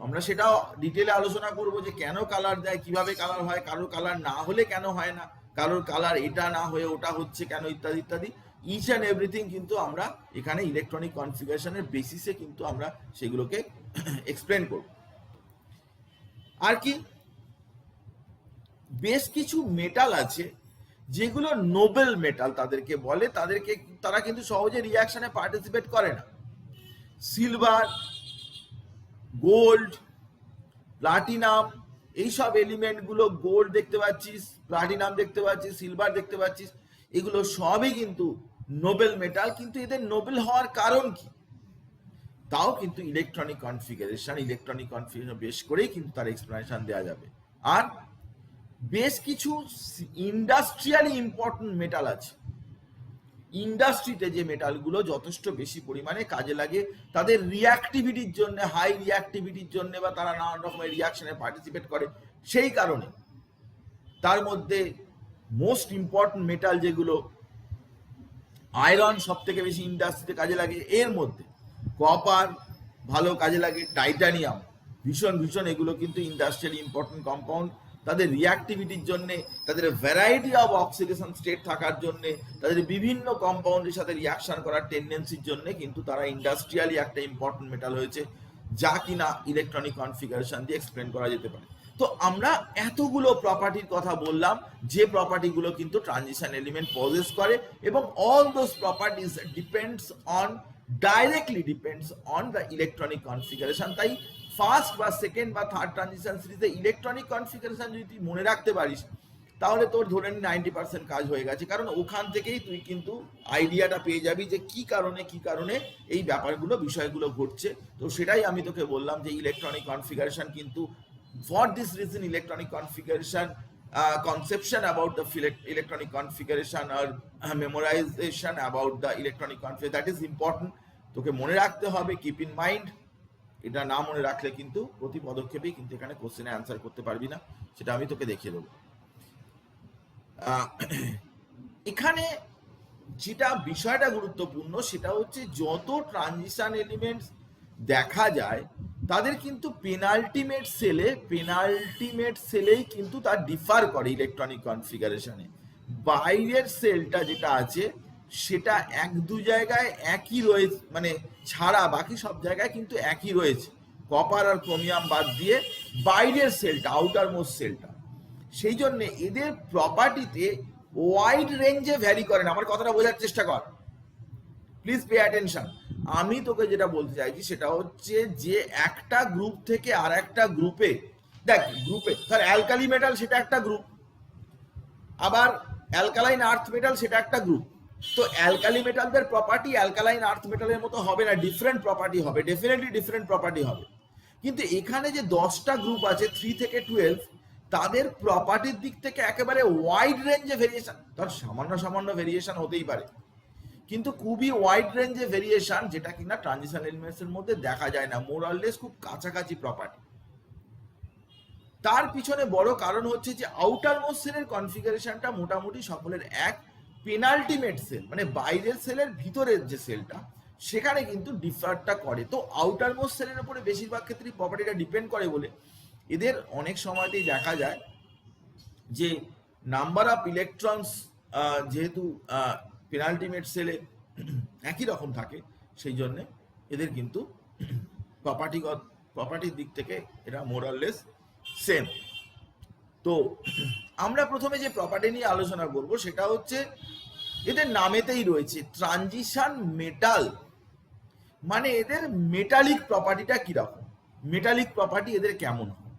আমরা সেটাও ডিটেলে আলোচনা করব যে কেন কালার দেয়, কিভাবে কালার হয়, কারোর কালার না হলে কেন হয় না, কারোর কালার এটা না হয়ে ওটা হচ্ছে কেন, ইত্যাদি ইত্যাদি। ইচ অ্যান্ড এভরিথিং কিন্তু আমরা এখানে ইলেকট্রনিক কনফিগারেশনের বেসিসে কিন্তু আমরা সেগুলোকে এক্সপ্লেন করব। আর কি, বেশ কিছু মেটাল আছে যেগুলো নোবেল মেটাল তাদেরকে বলে, তারা কিন্তু সহজে রিয়াকশনে পার্টিসিপেট করে না। সিলভার, গোল্ড, প্লাটিনাম, এইসব এলিমেন্টগুলো, গোল্ড দেখতে পাচ্ছিস, প্লাটিনাম দেখতে পাচ্ছিস, সিলভার দেখতে পাচ্ছিস, এগুলো সবই কিন্তু নোবেল মেটাল। কিন্তু এদের নোবেল হওয়ার কারণ কি, তাও কিন্তু ইলেকট্রনিক কনফিগারেশন বেশ করেই কিন্তু তার এক্সপ্লেনেশন দেওয়া যাবে। আর বেশ কিছু ইন্ডাস্ট্রিয়ালি ইম্পর্টেন্ট মেটাল আছে, ইন্ডাস্ট্রিতে যে মেটালগুলো যথেষ্ট বেশি পরিমাণে কাজে লাগে তাদের রিঅ্যাক্টিভিটির জন্য, হাই রিঅ্যাক্টিভিটির জন্য, বা তারা নানান রকমের রিঅ্যাকশনে পার্টিসিপেট করে। সেই কারণে তার মধ্যে মোস্ট ইম্পর্টেন্ট মেটাল যেগুলো, আয়রন সব থেকে বেশি ইন্ডাস্ট্রিতে কাজে লাগে, এর মধ্যে কপার ভালো কাজে লাগে, টাইটানিয়াম ভীষণ ভীষণ, এগুলো কিন্তু ইন্ডাস্ট্রিয়ালি ইম্পর্টেন্ট কম্পাউন্ড। তাদের রিঅ্যাক্টিভিটির জন্য, তাদের ভ্যারাইটি অফ অক্সিডেশন স্টেট থাকার জন্য, তাদের বিভিন্ন কম্পাউন্ডের সাথে রিঅ্যাকশন করার টেন্ডেন্সির জন্য কিন্তু তারা ইন্ডাস্ট্রিয়ালি একটা ইম্পর্টেন্ট মেটাল হয়েছে, যা কিনা ইলেকট্রনিক কনফিগারেশন দিয়ে এক্সপ্লেন করা যেতে পারে। তো আমরা এতগুলো প্রপার্টির কথা বললাম যে প্রপার্টিগুলো কিন্তু ট্রানজিশন এলিমেন্ট পজেস করে, এবং all those properties directly depends on the electronic configuration। তাই ফার্স্ট বা সেকেন্ড বা থার্ড ট্রানজিশন সিরিজে ইলেকট্রনিক কনফিগারেশন যদি তুই মনে রাখতে পারিস, তাহলে তোর ধরে নি 90% কাজ হয়ে গেছে। কারণ ওখান থেকেই তুই কিন্তু আইডিয়াটা পেয়ে যাবি যে কি কারণে এই ব্যাপারগুলো, বিষয়গুলো ঘটছে। তো সেটাই আমি তোকে বললাম যে ইলেকট্রনিক কনফিগারেশন কিন্তু, for this reason electronic configuration conception about the electronic configuration or memorization about the electronic configuration, that is important। তোকে মনে রাখতে হবে, কিপ ইন মাইন্ড। এটা না মনে রাখলে কিন্তু প্রতি পদক্ষেপেই কিন্তু এখানে কোশ্চেনে অ্যান্সার করতে পারবি না, সেটা আমি তোকে দেখিয়ে দেবো। এখানে যেটা বিষয়টা গুরুত্বপূর্ণ সেটা হচ্ছে যত ট্রানজিশন এলিমেন্টস দেখা যায় তাদের কিন্তু পেনাল্টিমেট সেলেই কিন্তু তার ডিফার করে ইলেকট্রনিক কনফিগারেশনে। বাইরের সেলটা যেটা আছে সেটা এক দু জায়গায় একই রয়েছে, মানে ছাড়া বাকি সব জায়গায় কিন্তু একই রয়েছে, কপার আর ক্রোমিয়াম বাদ দিয়ে বাইরের সেলটা, আউটার মোস্ট সেলটা। সেই জন্য এদের প্রপার্টিতে ওয়াইড রেঞ্জে ভ্যারি করে না। আমার কথাটা বোঝার চেষ্টা কর, প্লিজ পে অ্যাটেনশন। আমি তোকে যেটা বলতে চাইছি সেটা হচ্ছে যে একটা গ্রুপ থেকে আর একটা গ্রুপে, দেখ গ্রুপে ধর অ্যালকালি মেটাল সেটা একটা গ্রুপ, আবার অ্যালকালাইন আর্থ মেটাল সেটা একটা গ্রুপ। তো অ্যালকালি মেটালদের প্রপার্টি অ্যালকালাইন আর্থ মেটালের মতো হবে না, ডিফারেন্ট প্রপার্টি হবে, ডেফিনেটলি ডিফারেন্ট প্রপার্টি হবে। কিন্তু এখানে যে 10টা গ্রুপ আছে 3 থেকে 12, তাদের প্রপার্টির দিক থেকে একেবারে ওয়াইড রেঞ্জে ভেরিয়েশন, ধর সামান্য ভেরিয়েশন হতেই পারে, কিন্তু খুবই ওয়াইড রেঞ্জে ভেরিয়েশন, যেটা কিনা ট্রানজিশন এলিমেন্টস এর মধ্যে দেখা যায় না, মোর অর লেস খুব কাছাকাছি প্রপার্টি। তার পিছনে বড় কারণ হচ্ছে যে আউটার মোস্ট সেলের কনফিগারেশনটা মোটামুটি সকলের এক, পেনাল্টিমেট সেল মানে বাইরের সেলের ভিতরের যে সেলটা সেখানে কিন্তু ডিফারটা করে। তো আউটার মোস্ট সেলের উপরে বেশিরভাগ ক্ষেত্রেই প্রপার্টিটা ডিপেন্ড করে বলে এদের অনেক সময়তেই দেখা যায় যে নাম্বার অফ ইলেকট্রনস যেহেতু পেনাল্টিমেট সেলে একই রকম থাকে, সেই জন্য এদের কিন্তু প্রপার্টির দিক থেকে এরা মোর অর লেস সেম। তো আমরা প্রথমে যে প্রপার্টি নিয়ে আলোচনা করব সেটা হচ্ছে এদের নামেতেই রয়েছে ট্রানজিশন মেটাল, মানে এদের মেটালিক প্রপার্টিটা কিরকম, মেটালিক প্রপার্টি এদের কেমন হয়।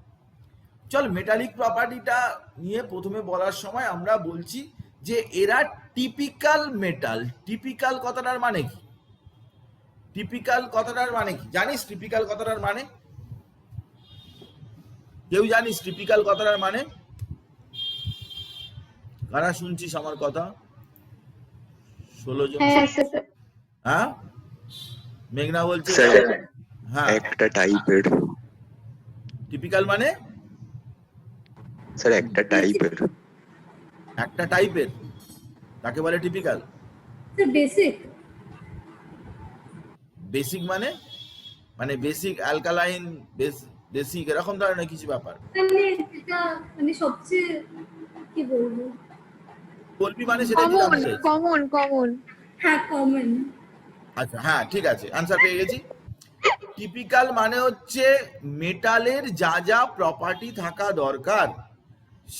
চল মেটালিক প্রপার্টিটা নিয়ে প্রথমে বলার সময় আমরা বলছি যে এরা টিপিক্যাল মেটাল। টিপিক্যাল কথাটার মানে কি? টিপিক্যাল কথাটার মানে কি জানিস? টিপিক্যাল কথাটার মানে কেউ জানিস টিপিক্যাল কথাটার মানে? কারা শুনছিস আমার কথা? 16 জন। হ্যাঁ, মেঘনা বলছে হ্যাঁ একটা টাইপের। টিপিক্যাল মানে স্যার একটা টাইপের। একটা টাইপের, তাকে বলে টিপিক্যাল। বেসিক বেসিক মানে মানে বেসিক অ্যালকালাইন বেসিক এরকম ধরনের কিছু ব্যাপার। মানে এটা মানে সবচেয়ে কি বলবো, বলবি মানে সেটা কি জানতে চাইছিস? কমন হ্যাঁ কমন। আচ্ছা হ্যাঁ ঠিক আছে, আনসার পেয়ে গেছি। টিপিক্যাল মানে হচ্ছে মেটালের যা যা প্রপার্টি থাকা দরকার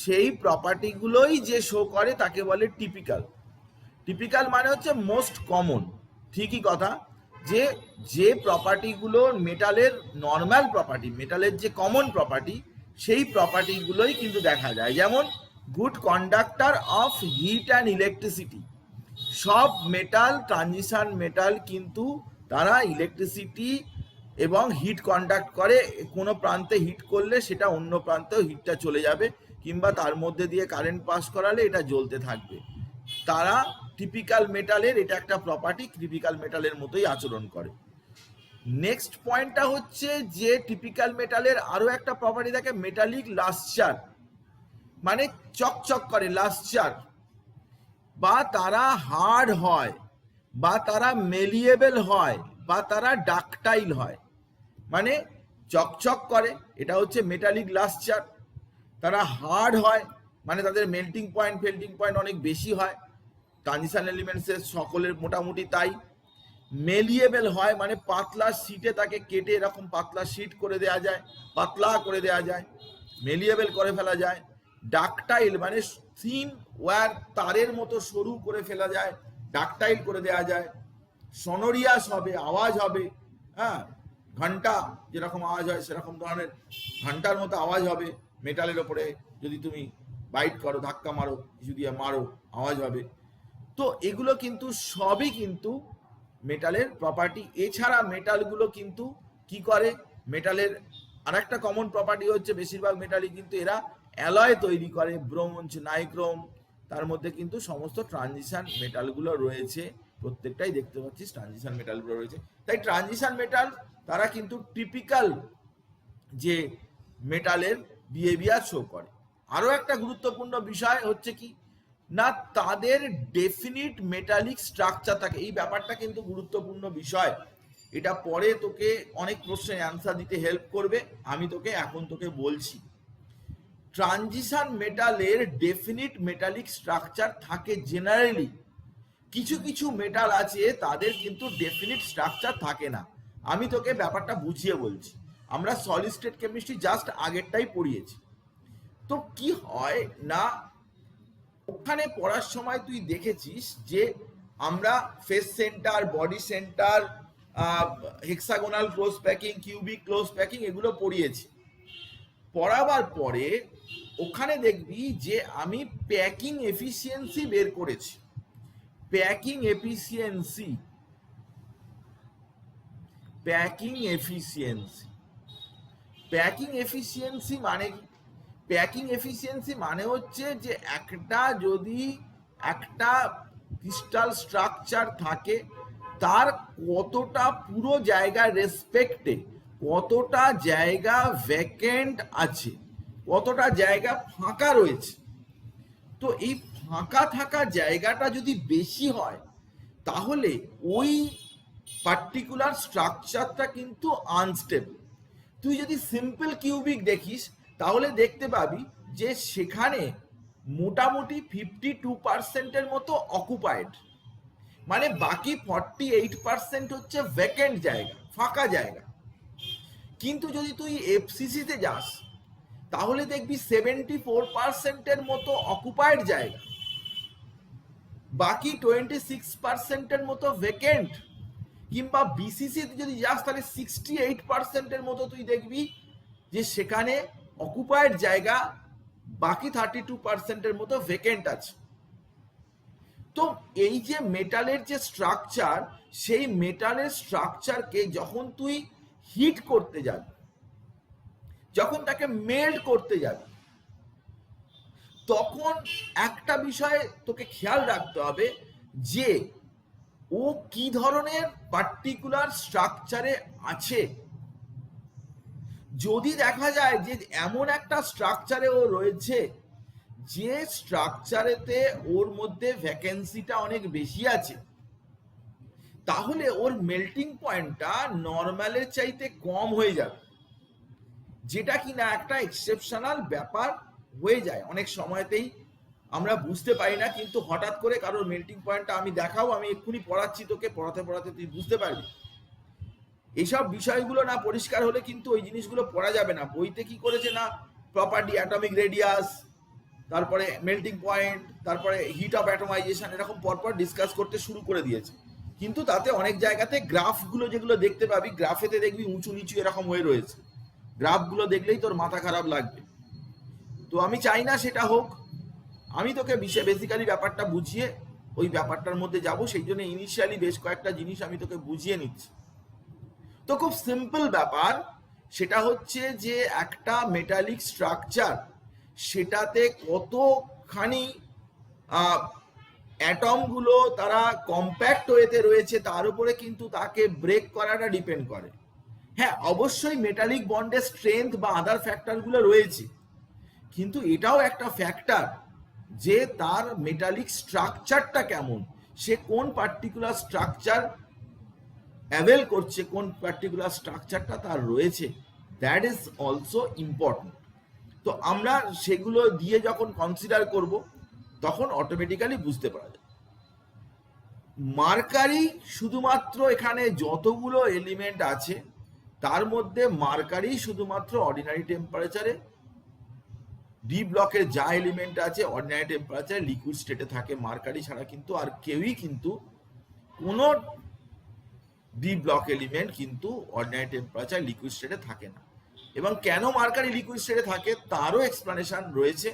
সেই প্রপার্টিগুলোই যে শো করে তাকে বলে টিপিক্যাল। টিপিক্যাল মানে হচ্ছে মোস্ট কমন, ঠিকই কথা, যে যে প্রপার্টিগুলো মেটালের নর্মাল প্রপার্টি, মেটালের যে কমন প্রপার্টি সেই প্রপার্টিগুলোই কিন্তু দেখা যায়। যেমন good conductor of heat and electricity. সব মেটাল ট্রানজিশন মেটাল কিন্তু তারা ইলেকট্রিসিটি এবং হিট কন্ডাক্ট করে, কোনো প্রান্তে হিট করলে সেটা অন্য প্রান্তেও হিটটা চলে যাবে, কিংবা তার মধ্যে দিয়ে কারেন্ট পাস করালে এটা জ্বলতে থাকবে। তারা টিপিক্যাল মেটালের এটা একটা প্রপার্টি, টিপিক্যাল মেটালের মতোই আচরণ করে। নেক্সট পয়েন্টটা হচ্ছে যে টিপিক্যাল মেটালের আরো একটা প্রপার্টি থাকে মেটালিক লাস্টার, মানে চকচক করে, লাস্টার, বা তারা হার্ড হয়, বা তারা মেলিয়েবল হয়, বা তারা ডাকটাইল হয়। মানে চকচক করে এটা হচ্ছে মেটালিক লাস্টার, তারা হার্ড হয় মানে তাদের মেল্টিং পয়েন্ট ফেল্টিং পয়েন্ট অনেক বেশি হয়, ট্রানজিশন এলিমেন্টসের সকলের মোটামুটি তাই। মেলিয়েবল হয় মানে পাতলা শীটে তাকে কেটে এরকম পাতলা শীট করে দেওয়া যায়, পাতলা করে দেওয়া যায়, মেলিয়েবল করে ফেলা যায়। ডাকটাইল মানে থিন ওয়্যার তারের মতো সরু করে ফেলা যায়, ডাকটাইল করে দেওয়া যায়। সনোরিয়াস হবে, আওয়াজ হবে, হ্যাঁ, ঘন্টা যেরকম আওয়াজ হয় সেরকম ধরনের ঘন্টার মতো আওয়াজ হবে। মেটালের ওপরে যদি তুমি বাইট করো, ধাক্কা মারো, কিছু দিয়ে মারো, আওয়াজ হবে। তো এগুলো কিন্তু সবই কিন্তু মেটালের প্রপার্টি। এছাড়া মেটালগুলো কিন্তু কি করে, মেটালের আর একটা কমন প্রপার্টি হচ্ছে বেশিরভাগ মেটালই কিন্তু এরা অ্যালয় তৈরি করে, ব্রোঞ্জ, নাইক্রোম, তার মধ্যে কিন্তু সমস্ত ট্রানজিশন মেটালগুলো রয়েছে, প্রত্যেকটাই দেখতে পাচ্ছিস ট্রানজিশন মেটালগুলো রয়েছে। তাই ট্রানজিশন মেটাল তারা কিন্তু টিপিক্যাল যে মেটালের বিহেভিয়ার শো করে। আরো একটা গুরুত্বপূর্ণ বিষয় হচ্ছে কি না, তাদের ডেফিনিট মেটালিক স্ট্রাকচার থাকে। এই ব্যাপারটা কিন্তু গুরুত্বপূর্ণ বিষয়, এটা পরে তোকে অনেক প্রশ্নের অ্যান্সার দিতে হেল্প করবে, আমি তোকে এখন বলছি। ট্রানজিশন মেটালের ডেফিনিট মেটালিক স্ট্রাকচার থাকে জেনারেলি, কিছু কিছু মেটাল আছে তাদের কিন্তু ডেফিনিট স্ট্রাকচার থাকে না। আমি তোকে ব্যাপারটা বুঝিয়ে বলছি, আমরা সলিড স্টেট কেমিস্ট্রি জাস্ট আগেরটাই পড়িয়েছি। তো কি হয় না, ওখানে পড়ার সময় তুই দেখেছিস যে আমরা face centre, body centre, hexagonal close packing, cubic close packing এগুলো পড়িয়েছি। পড়াবার পরে ওখানে দেখবি যে আমি প্যাকিং এফিসিয়েন্সি বের করেছি। Packing efficiency, packing efficiency, packing efficiency মানে কি? প্যাকিং এফিসিয়েন্সি মানে হচ্ছে যে একটা যদি একটা ক্রিস্টাল স্ট্রাকচার থাকে তার কতটা পুরো জায়গা রেসপেক্টে কতটা জায়গা ভ্যাকেন্ট আছে, কতটা জায়গা ফাঁকা রয়েছে। তো এই ফাঁকা থাকা জায়গাটা যদি বেশি হয় তাহলে ওই পার্টিকুলার স্ট্রাকচারটা কিন্তু আনস্টেবল। তুই যদি সিম্পল কিউবিক দেখিস তাহলে দেখতে পাবি যে সেখানে মোটামুটি 52% মতো অকুপাইড, মানে বাকি 48% হচ্ছে ভ্যাকেন্ট জায়গা, ফাঁকা জায়গা। কিন্তু যদি তুই এফসিসিতে যাস তাহলে দেখবি 74% মতো অকুপাইড জায়গা, বাকি 26% মতো ভ্যাকেন্ট। কিংবা বিসিসিতে যদি যাস তাহলে 68% মতো তুই দেখবি যে সেখানে অকুপাইড জায়গা, বাকি 32% মতো ভ্যাকেন্ট আছে। তো এই যে মেটালের যে স্ট্রাকচার, সেই মেটালের স্ট্রাকচারকে যখন তুই হিট করতে যাবি, যখন তাকে মেল্ট করতে যাবি, তখন একটা বিষয় তোকে খেয়াল রাখতে হবে যে ও কি ধরনের পার্টিকুলার স্ট্রাকচারে আছে। যদি দেখা যায় যে এমন একটা স্ট্রাকচারে ও রয়েছে যে স্ট্রাকচারেতে ওর মধ্যে ভ্যাকেন্সিটা অনেক বেশি আছে, তাহলে ওর মেল্টিং পয়েন্টটা নর্মালের চাইতে কম হয়ে যাবে, যেটা কিনা একটা এক্সেপশনাল ব্যাপার হয়ে যায়। অনেক সময়তেই আমরা বুঝতে পারি না, কিন্তু হঠাৎ করে কারোর মেল্টিং পয়েন্টটা আমি দেখাও, আমি এক্ষুনি পড়াচ্ছি তোকে, পড়াতে পড়াতে তুই বুঝতে পারবি। এইসব বিষয়গুলো না পরিষ্কার হলে কিন্তু ওই জিনিসগুলো পড়া যাবে না। বইতে কি করেছে না, প্রপার্টি, অ্যাটমিক রেডিয়াস, তারপরে মেল্টিং পয়েন্ট, তারপরে হিট অফ অ্যাটমাইজেশন, এরকম পরপর ডিসকাস করতে শুরু করে দিয়েছে। কিন্তু তাতে অনেক জায়গাতে গ্রাফগুলো যেগুলো দেখতে পাবি, গ্রাফেতে দেখবি উঁচু নিচু এরকম হয়ে রয়েছে। গ্রাফগুলো দেখলেই তোর মাথা খারাপ লাগবে। তো আমি চাই না সেটা হোক, আমি তোকে বেসিক্যালি ব্যাপারটা বুঝিয়ে ওই ব্যাপারটার মধ্যে যাব, সেই জন্য ইনিশিয়ালি বেশ কয়েকটা জিনিস আমি তোকে বুঝিয়ে নিচ্ছি। তো খুব সিম্পল ব্যাপার, সেটা হচ্ছে যে একটা মেটালিক স্ট্রাকচার, সেটাতে কতখানি অ্যাটমগুলো তারা কম্প্যাক্ট ওয়েতে রয়েছে তার উপরে কিন্তু তাকে ব্রেক করাটা ডিপেন্ড করে। হ্যাঁ, অবশ্যই মেটালিক বন্ডের স্ট্রেংথ বা আদার ফ্যাক্টরগুলো রয়েছে, কিন্তু এটাও একটা ফ্যাক্টর যে তার মেটালিক স্ট্রাকচারটা কেমন, সে কোন পার্টিকুলার স্ট্রাকচার অ্যাভেল করছে, কোন পার্টিকুলার স্ট্রাকচারটা তার রয়েছে, দ্যাট ইজ অলসো ইম্পর্টেন্ট। তো আমরা সেগুলো দিয়ে যখন কনসিডার করব তখন অটোমেটিক্যালি বুঝতে পারা যায়। মার্কারি শুধুমাত্র এখানে যতগুলো এলিমেন্ট আছে তার মধ্যে মার্কারি শুধুমাত্র অর্ডিনারি টেম্পারেচারে, ডি ব্লকের যা এলিমেন্ট আছে অর্ডিনারি টেম্পারেচারে লিকুইড স্টেটে থাকে। মার্কারি ছাড়া কিন্তু আর কেউই কিন্তু কোনো ডি ব্লক এলিমেন্ট কিন্তু অর্ডিনারি টেম্পারেচার লিকুইড স্টেটে থাকে না। এবং কেন মার্কারি লিকুইড স্টেটে থাকে তারও এক্সপ্লেনেশন রয়েছে,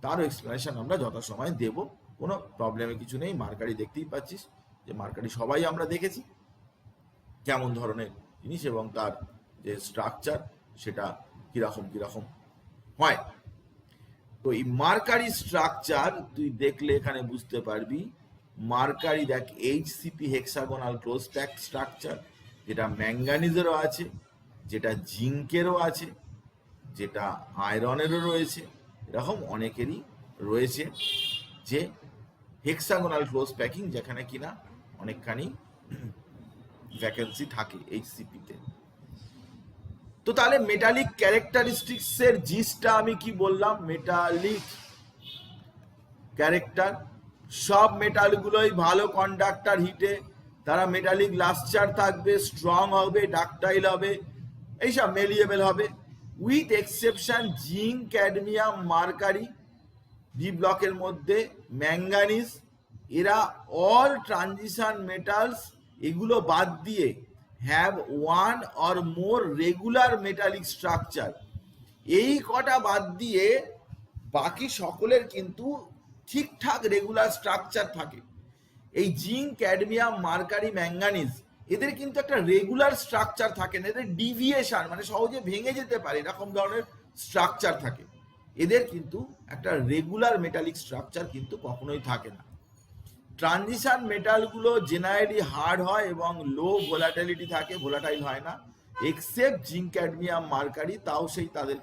তারও এক্সপ্লেনেশন আমরা যথাসময় দেব, কোনো প্রবলেমের কিছু নেই। মার্কারি দেখতেই পাচ্ছিস যে মার্কারি সবাই আমরা দেখেছি কেমন ধরনের জিনিস এবং তার যে স্ট্রাকচার সেটা কিরকম কিরকম হয়। তো এই মার্কারি স্ট্রাকচার তুই দেখলে এখানে বুঝতে পারবি। মার্কারি দেখ এইচসিপি হেক্সাগোনাল ক্লোজ প্যাক স্ট্রাকচার, যেটা ম্যাঙ্গানিজেরও আছে, যেটা জিঙ্কেরও আছে, যেটা আয়রনেরও রয়েছে, এরকম অনেকেরই রয়েছে যে হেক্সাগোনাল ক্লোজ প্যাকিং, যেখানে কিনা অনেকখানি ভ্যাকেন্সি থাকে এইচসিপিতে। তো তাহলে মেটালিক ক্যারেক্টারিস্টিক্সের জিসটা আমি কি বললাম? মেটালিক ক্যারেক্টার, সব মেটালগুলোই ভালো কন্ডাক্টর হিটে, তারা মেটালিক লাস্টার থাকবে, স্ট্রং হবে, ডাকটাইল হবে, এইসব মেলিয়েবল হবে, with exception zinc, cadmium, mercury, D ব্লকের মধ্যে ম্যাঙ্গানিজ, এরা অল ট্রানজিশন মেটালস, এগুলো বাদ দিয়ে have one or more regular metallic structure. এই কটা বাদ দিয়ে বাকি সকলের কিন্তু ঠিকঠাক রেগুলার স্ট্রাকচার থাকে। এই জিঙ্ক, ক্যাডমিয়াম, মার্কারি, ম্যাঙ্গানিজ, এদের কিন্তু একটা রেগুলার স্ট্রাকচার থাকে না, এদের ডিভিয়েশন মানে সহজে ভেঙে যেতে পারে এরকম ধরনের স্ট্রাকচার থাকে। এদের কিন্তু একটা রেগুলার মেটালিক স্ট্রাকচার কিন্তু কখনোই থাকে না। ট্রানজিশন মেটালগুলো জেনারেলি হার্ড হয় এবং লো ভোলাটিলিটি থাকে, ভোলাটাইল হয় না, এক্সেপ্ট জিঙ্ক, ক্যাডমিয়াম, মার্কারি, তাও সেই তাদের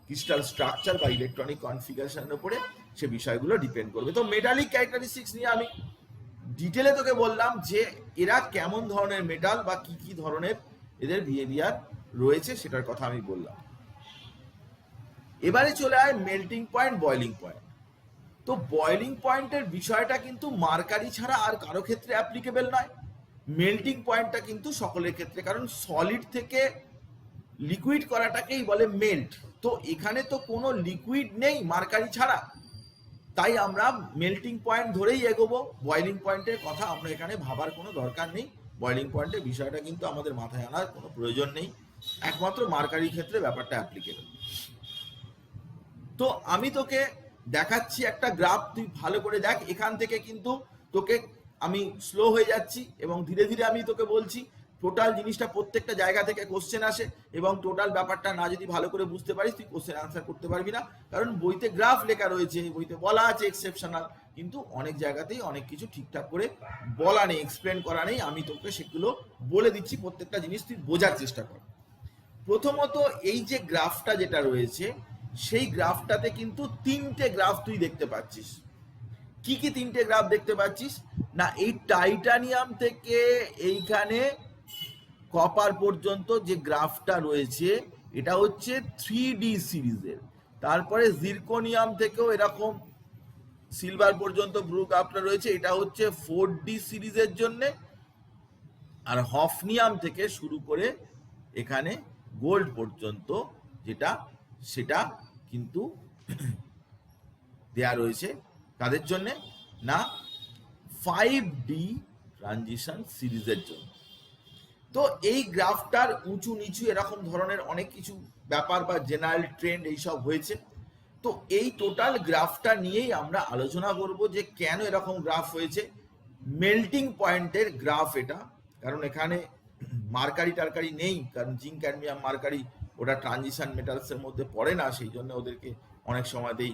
ক্রিস্টাল স্ট্রাকচার বা ইলেকট্রনিক কনফিগারেশনের উপরে সে বিষয়গুলো ডিপেন্ড করবে। তো মেটালিক ক্যারেক্টারিস্টিক্স নিয়ে আমি ডিটেলে তোকে বললাম যে এরা কেমন ধরনের মেটাল বা কি কি ধরনের এদের বিহেভিয়ার রয়েছে সেটার কথা আমি বললাম। এবারে চলে আয় মেল্টিং পয়েন্ট, বয়লিং পয়েন্ট। তো বয়লিং পয়েন্টের বিষয়টা কিন্তু মার্কারি ছাড়া আর কারো ক্ষেত্রে অ্যাপ্লিকেবল নয়, মেল্টিং পয়েন্টটা কিন্তু সকলের ক্ষেত্রে, কারণ সলিড থেকে লিকুইড করাটাকেই বলে মেল্ট। তো এখানে তো কোনো লিকুইড নেই মার্কারি ছাড়া, তাই আমরা মেল্টিং পয়েন্ট ধরেই এগোবো। বয়লিং পয়েন্টের কথা আমরা এখানে ভাবার কোনো দরকার নেই, বয়লিং পয়েন্টের বিষয়টা কিন্তু আমাদের মাথায় আনার কোনো প্রয়োজন নেই, একমাত্র মার্কারির ক্ষেত্রে ব্যাপারটা অ্যাপ্লিকেবল। তো আমি তোকে দেখাচ্ছি একটা গ্রাফ, তুই ভালো করে দেখ। এখান থেকে কিন্তু তোকে আমি স্লো হয়ে যাচ্ছি এবং ধীরে ধীরে আমি তোকে বলছি, টোটাল জিনিসটা প্রত্যেকটা জায়গা থেকে কোশ্চেন আসে এবং টোটাল ব্যাপারটা না যদি ভালো করে বুঝতে পারিস তুই কোশ্চেন আনসার করতে পারবি না, কারণ বইতে গ্রাফ লেখা রয়েছে, বইতে বলা আছে এক্সেপশনাল, কিন্তু অনেক জায়গাতেই অনেক কিছু ঠিকঠাক করে বলা নেই, এক্সপ্লেন করা নেই। আমি তোকে সেগুলো বলে দিচ্ছি, প্রত্যেকটা জিনিস তুই বোঝার চেষ্টা কর। প্রথমত এই যে গ্রাফটা যেটা রয়েছে সেই গ্রাফটাতে কিন্তু তিনটে গ্রাফ তুই দেখতে পাচ্ছিস। কি কি তিনটে গ্রাফ দেখতে পাচ্ছিস না, এই টাইটানিয়াম থেকে এইখানে কপার পর্যন্ত যে গ্রাফটা রয়েছে এটা হচ্ছে 3D সিরিজের। তারপরে জিরকোনিয়াম থেকেও এরকম সিলভার পর্যন্ত ব্লু গ্রাফটা রয়েছে, এটা হচ্ছে 4D সিরিজের জন্য। আর হফনিয়াম থেকে শুরু করে এখানে গোল্ড পর্যন্ত যেটা সেটা কিন্তু দেয়া রয়েছে তাদের জন্য না 5D ট্রানজিশন সিরিজের জন্য। তো এই গ্রাফটার উঁচু নিচু এরকম ধরনের অনেক কিছু ব্যাপার বা জেনারেল ট্রেন্ড এইসব হয়েছে। তো এই টোটাল গ্রাফটা নিয়েই আমরা আলোচনা করব যে কেন এরকম গ্রাফ হয়েছে। মেল্টিং পয়েন্টের গ্রাফ এটা, কারণ এখানে মার্কারি টার্কারি নেই, কারণ জিঙ্ক, ক্যাডমিয়াম, মার্কারি ওটা ট্রানজিশন মেটালসের মধ্যে পড়ে না, সেই জন্য ওদেরকে অনেক সময়তেই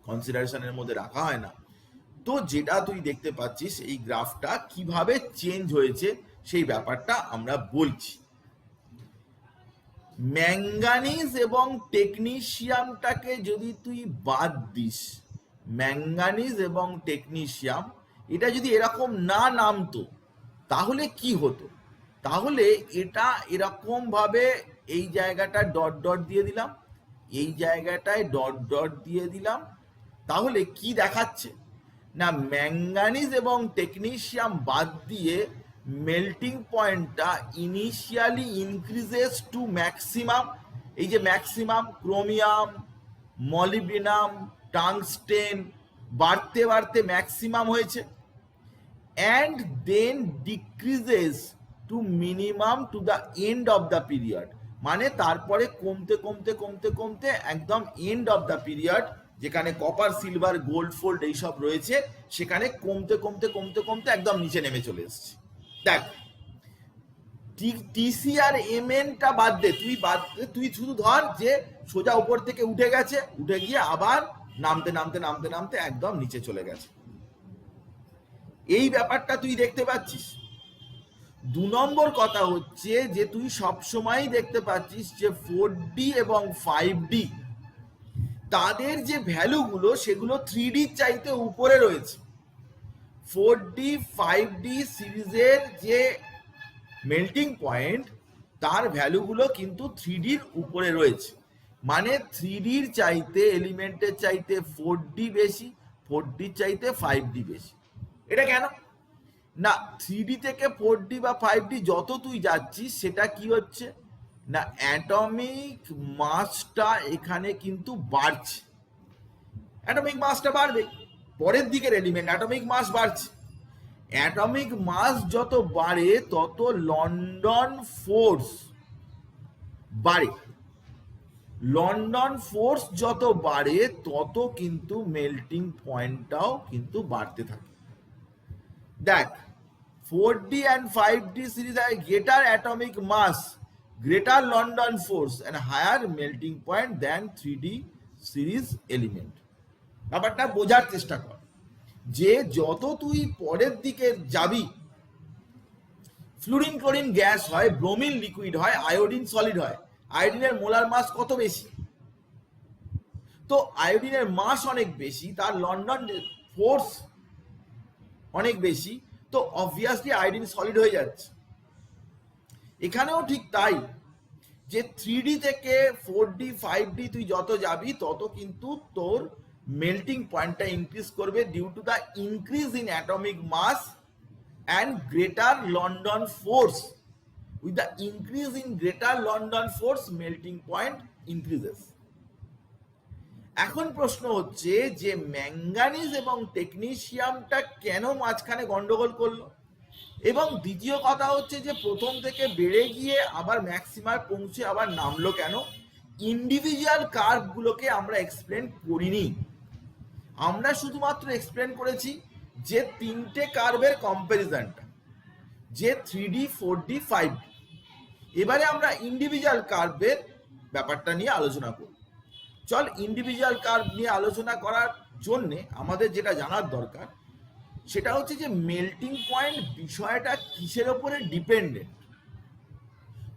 কনসিডারেশনের মধ্যে রাখা হয় না। তো যেটা তুই দেখতে পাচ্ছিস এই গ্রাফটা কিভাবে চেঞ্জ হয়েছে সেই ব্যাপারটা আমরা বলছি। ম্যাঙ্গানিজ এবং টেকনিশিয়ামটাকে যদি তুই বাদ দিস, ম্যাঙ্গানিজ এবং টেকনিশিয়াম এটা যদি এরকম না নামতো তাহলে কি হতো? তাহলে এটা এরকম ভাবে এই জায়গাটায় ডট ডট দিয়ে দিলাম, এই জায়গাটায় ডট ডট দিয়ে দিলাম, তাহলে কি দেখাচ্ছে না ম্যাঙ্গানিজ এবং টেকনিশিয়াম বাদ দিয়ে মেল্টিং পয়েন্টটা ইনিশিয়ালি ইনক্রিজেস টু ম্যাক্সিমাম। এই যে ম্যাক্সিমাম ক্রোমিয়াম, মলিবডিনাম, টাংস্টেন বাড়তে বাড়তে ম্যাক্সিমাম হয়েছে, and then decreases to minimum to the end of the period। মানে তারপরে কমতে কমতে কমতে কমতে একদম এন্ড অফ দ্য পিরিয়ড, যেখানে কপার, সিলভার, গোল্ড ফোল্ড এইসব রয়েছে, সেখানে কমতে কমতে কমতে কমতে একদম নিচে নেমে চলে এসছে। দেখ টিসি আর এমএনটা বাদ দে, তুই শুধু ধর যে সোজা উপর থেকে উঠে গেছে, উঠে গিয়ে আবার নামতে নামতে নামতে নামতে একদম নিচে চলে গেছে, এই ব্যাপারটা তুই দেখতে পাচ্ছিস। 2 নম্বর কথা হচ্ছে যে তুই সবসময় দেখতে পাচ্ছিস যে 4D এবং 5D তাদের যে ভ্যালুগুলো সেগুলো 3D চাইতে উপরে রয়েছে। 4D 5D সিরিজের যে মেল্টিং পয়েন্ট তার ভ্যালুগুলো কিন্তু 3Dর উপরে রয়েছে, মানে 3Dর চাইতে এলিমেন্টের চাইতে 4D বেশি, 4D চাইতে 5D বেশি। এটা কেন না 3D থেকে 4D বা 5D যত তুই যাচ্ছিস সেটা কি হচ্ছে না অ্যাটমিক মাসটা এখানে কিন্তু বাড়ছে, অ্যাটমিক মাসটা বাড়বে, পরের দিকের এলিমেন্ট অ্যাটমিক মাস বাড়ছে। অ্যাটমিক মাস যত বাড়ে তত লন্ডন ফোর্স বাড়ে, লন্ডন ফোর্স যত বাড়ে তত কিন্তু মেল্টিং পয়েন্টটাও কিন্তু বাড়তে থাকে। দেখ 4D and 5D series have greater atomic mass, greater London force and higher melting point than 3D series element। ব্যাপারটা বোঝার চেষ্টা কর। যে যত তুই পরের দিকে যাবি, ফ্লুরিন ক্লোরিন গ্যাস হয়, ব্রোমিন লিকুইড হয়, আয়োডিন সলিড হয়। আয়োডিনের মোলার মাস কত বেশি? তো আয়োডিনের মাস অনেক বেশি, তার লন্ডন ফোর্স অনেক বেশি, তো অবভিয়াসলি আয়োডিন সলিড হয়ে যাচ্ছে। এখানেও ঠিক তাই, যে 3D থেকে 4D 5D তুই যত যাবি তত কিন্তু তোর মেল্টিং পয়েন্টটা ইনক্রিজ করবে due to the increase in atomic mass and greater London force. With the increase in greater London force, melting point increases. এখন প্রশ্ন হচ্ছে যে ম্যাঙ্গানিজ এবং টেকনিশিয়ামটা কেন মাঝখানে গন্ডগোল করলো, এবং দ্বিতীয় কথা হচ্ছে যে প্রথম থেকে বেড়ে গিয়ে আবার ম্যাক্সিমায় পৌঁছে আবার নামলো কেন। ইন্ডিভিজুয়াল কার্ভগুলোকে আমরা এক্সপ্লেন করিনি, আমরা শুধুমাত্র এক্সপ্লেন করেছি যে তিনটে কার্ভের কম্প্যারিজনটা, যে 3D 4D 5D। এবারে আমরা ইন্ডিভিজুয়াল কার্ভের ব্যাপারটা নিয়ে আলোচনা করব। চল, ইন্ডিভিজুয়াল কার্ভ নিয়ে আলোচনা করার জন্যে আমাদের যেটা জানার দরকার সেটা হচ্ছে যে মেল্টিং পয়েন্ট বিষয়টা কিসের ওপরে ডিপেন্ডেন্ট।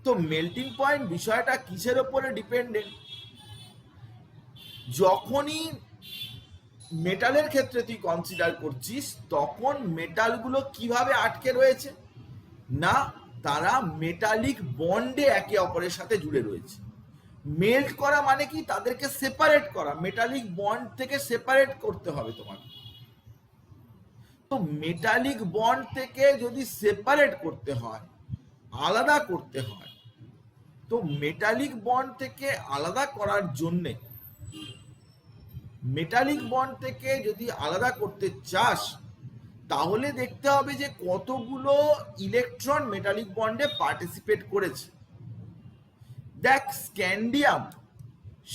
তো মেল্টিং পয়েন্ট বিষয়টা কিসের ওপরে ডিপেন্ডেন্ট? যখনই মেটালের ক্ষেত্রে তুই কনসিডার করছিস তখন মেটালগুলো কিভাবে আটকে রয়েছে না, তারা মেটালিক বন্ডে একে অপরের সাথে জুড়ে রয়েছে। মেল্ট করা মানে কি? তাদেরকে সেপারেট করা, মেটালিক বন্ড থেকে সেপারেট করতে হবে তোমাকে। তো মেটালিক বন্ড থেকে যদি সেপারেট করতে হয়, আলাদা করতে হয়, তো মেটালিক বন্ড থেকে আলাদা করার জন্যে, মেটালিক বন্ড থেকে যদি আলাদা করতে চাস তাহলে দেখতে হবে যে কতগুলো ইলেকট্রন মেটালিক বন্ডে পার্টিসিপেট করেছে। দেখ, স্ক্যান্ডিয়াম,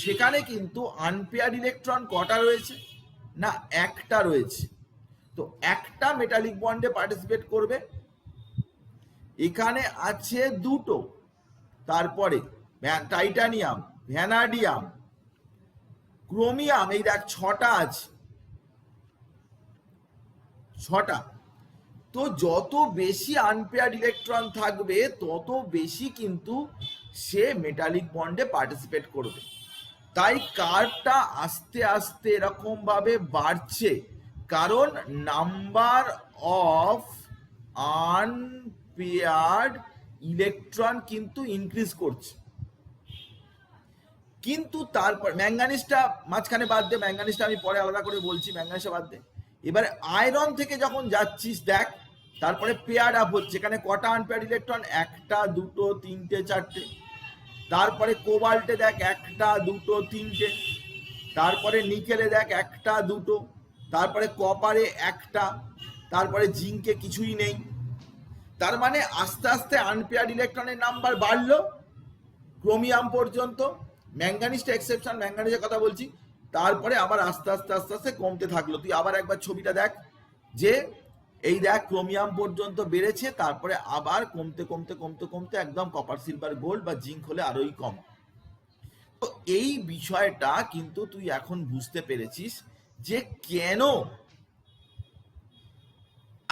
সেখানে কিন্তু আনপেয়ার্ড ইলেকট্রন কটা রয়েছে না, একটা রয়েছে। তো একটা মেটালিক বন্ডে পার্টিসিপেট করবে। এখানে আছে দুটো, তারপরে টাইটানিয়াম, ভ্যানাডিয়াম, ক্রোমিয়াম, এই দেখ ছটা আছে, ছটা। তো যত বেশি আনপেয়ার্ড ইলেকট্রন থাকবে তত বেশি কিন্তু সে মেটালিক বন্ডে পার্টিসিপেট করবে। তাই কার্ভটা আস্তে আস্তে এরকম ভাবে বাড়ছে, কারণ নাম্বার অফ আনপেয়ার্ড ইলেকট্রন কিন্তু ইনক্রিজ করছে। কিন্তু তারপর ম্যাঙ্গানিজটা মাঝখানে বাদ দে, ম্যাঙ্গানিজটা আমি পরে আলাদা করে বলছি, ম্যাঙ্গানিজটা বাদ দে। এবারে আয়রন থেকে যখন যাচ্ছিস দেখ, তারপরে পেয়ার আপ হচ্ছে। এখানে কটা আনপেয়ার্ড ইলেকট্রন? একটা, দুটো, তিনটে, চারটে। তারপরে কোবাল্টে দেখ, একটা, দুটো, তিনটে। তারপরে নিকেলে দেখ, একটা, দুটো। তারপরে কপারে একটা। তারপরে জিঙ্কে কিছুই নেই। তার মানে আস্তে আস্তে আনপেয়ার্ড ইলেকট্রনের নাম্বার বাড়লো ক্রোমিয়াম পর্যন্ত। ম্যাঙ্গানিজটা এক্সেপশন, ম্যাঙ্গানিজের কথা বলছি। তারপরে আবার আস্তে আস্তে আস্তে আস্তে কমতে থাকলো। তুই আবার একবার ছবিটা দেখ, যে এই দেখ ক্রোমিয়াম পর্যন্ত বেড়েছে, তারপরে আবার কমতে কমতে কমতে কমতে একদম কপার, সিলভার, গোল্ড বা জিঙ্ক হলে আরোই কম। তো এই বিষয়টা কিন্তু তুই এখন বুঝতে পেরেছিস যে কেন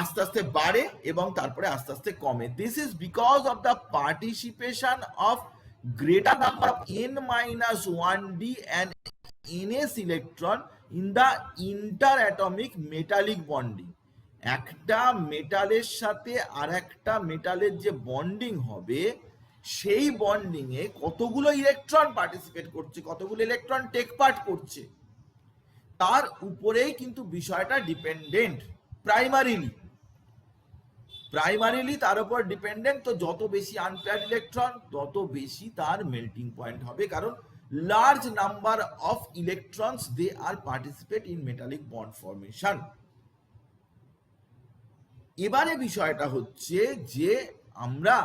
আস্তে আস্তে বাড়ে এবং তারপরে আস্তে আস্তে কমে। This is because of the participation of greater number of n-1d and ns electron in the interatomic metallic bonding. একটা মেটালের সাথে আর একটা মেটালের যে বন্ডিং হবে, সেই বন্ডিং এ কতগুলো ইলেকট্রন পার্টিসিপেট করছে, কতগুলো ইলেকট্রন টেক পার্ট করছে, তার উপরেই কিন্তু বিষয়টা ডিপেন্ডেন্ট। প্রাইমারিলি তার উপর ডিপেন্ডেন্ট। তো যত বেশি আনপেয়ার্ড ইলেকট্রন তত বেশি তার মেল্টিং পয়েন্ট হবে, কারণ large number of electrons they are participate in metallic bond formation. এবারে বিষয়টা হচ্ছে যে আমরা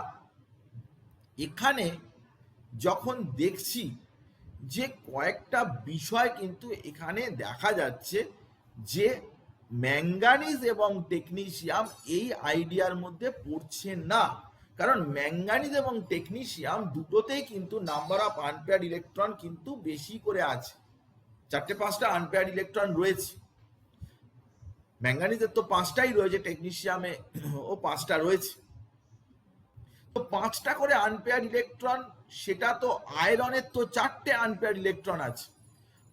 এখানে যখন দেখছি যে কয়েকটা বিষয় কিন্তু এখানে দেখা যাচ্ছে যে ম্যাঙ্গানিজ এবং টেকনিশিয়াম এই আইডিয়ার মধ্যে পড়ছে না, কারণ ম্যাঙ্গানিজ এবং টেকনিশিয়াম দুটোতেই কিন্তু নাম্বার অফ আনপেয়ার্ড ইলেকট্রন কিন্তু বেশি করে আছে, 4-5টা আনপেয়ার্ড ইলেকট্রন রয়েছে। ম্যাঙ্গানিজের তো 5টাই রয়েছে, টেকনিশিয়ামে ও 5টা রয়েছে। তো 5টা করে আনপেয়ার ইলেকট্রন, সেটা তো আয়রনের তো 4টে আনপেয়ার ইলেকট্রন আছে।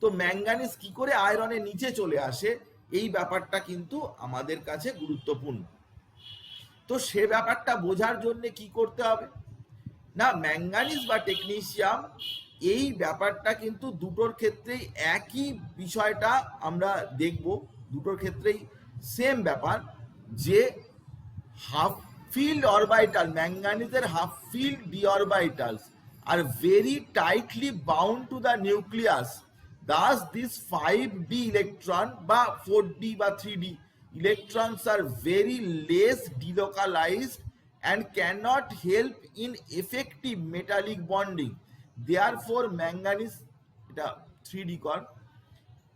তো ম্যাঙ্গানিজ কি করে আয়রনের নিচে চলে আসে, এই ব্যাপারটা কিন্তু আমাদের কাছে গুরুত্বপূর্ণ। তো সে ব্যাপারটা বোঝার জন্য কি করতে হবে না, ম্যাঙ্গানিজ বা টেকনিশিয়াম এই ব্যাপারটা কিন্তু দুটোর ক্ষেত্রেই একই বিষয়টা আমরা দেখব, দুটোর ক্ষেত্রেই সেম ব্যাপার, যে half field orbital, manganese half field d orbitals are very tightly bound to the nucleus. Thus this 5d electron বা 4d বা 3d electrons are very less delocalized and cannot help in effective metallic bonding. Therefore manganese, এটা 3d কর,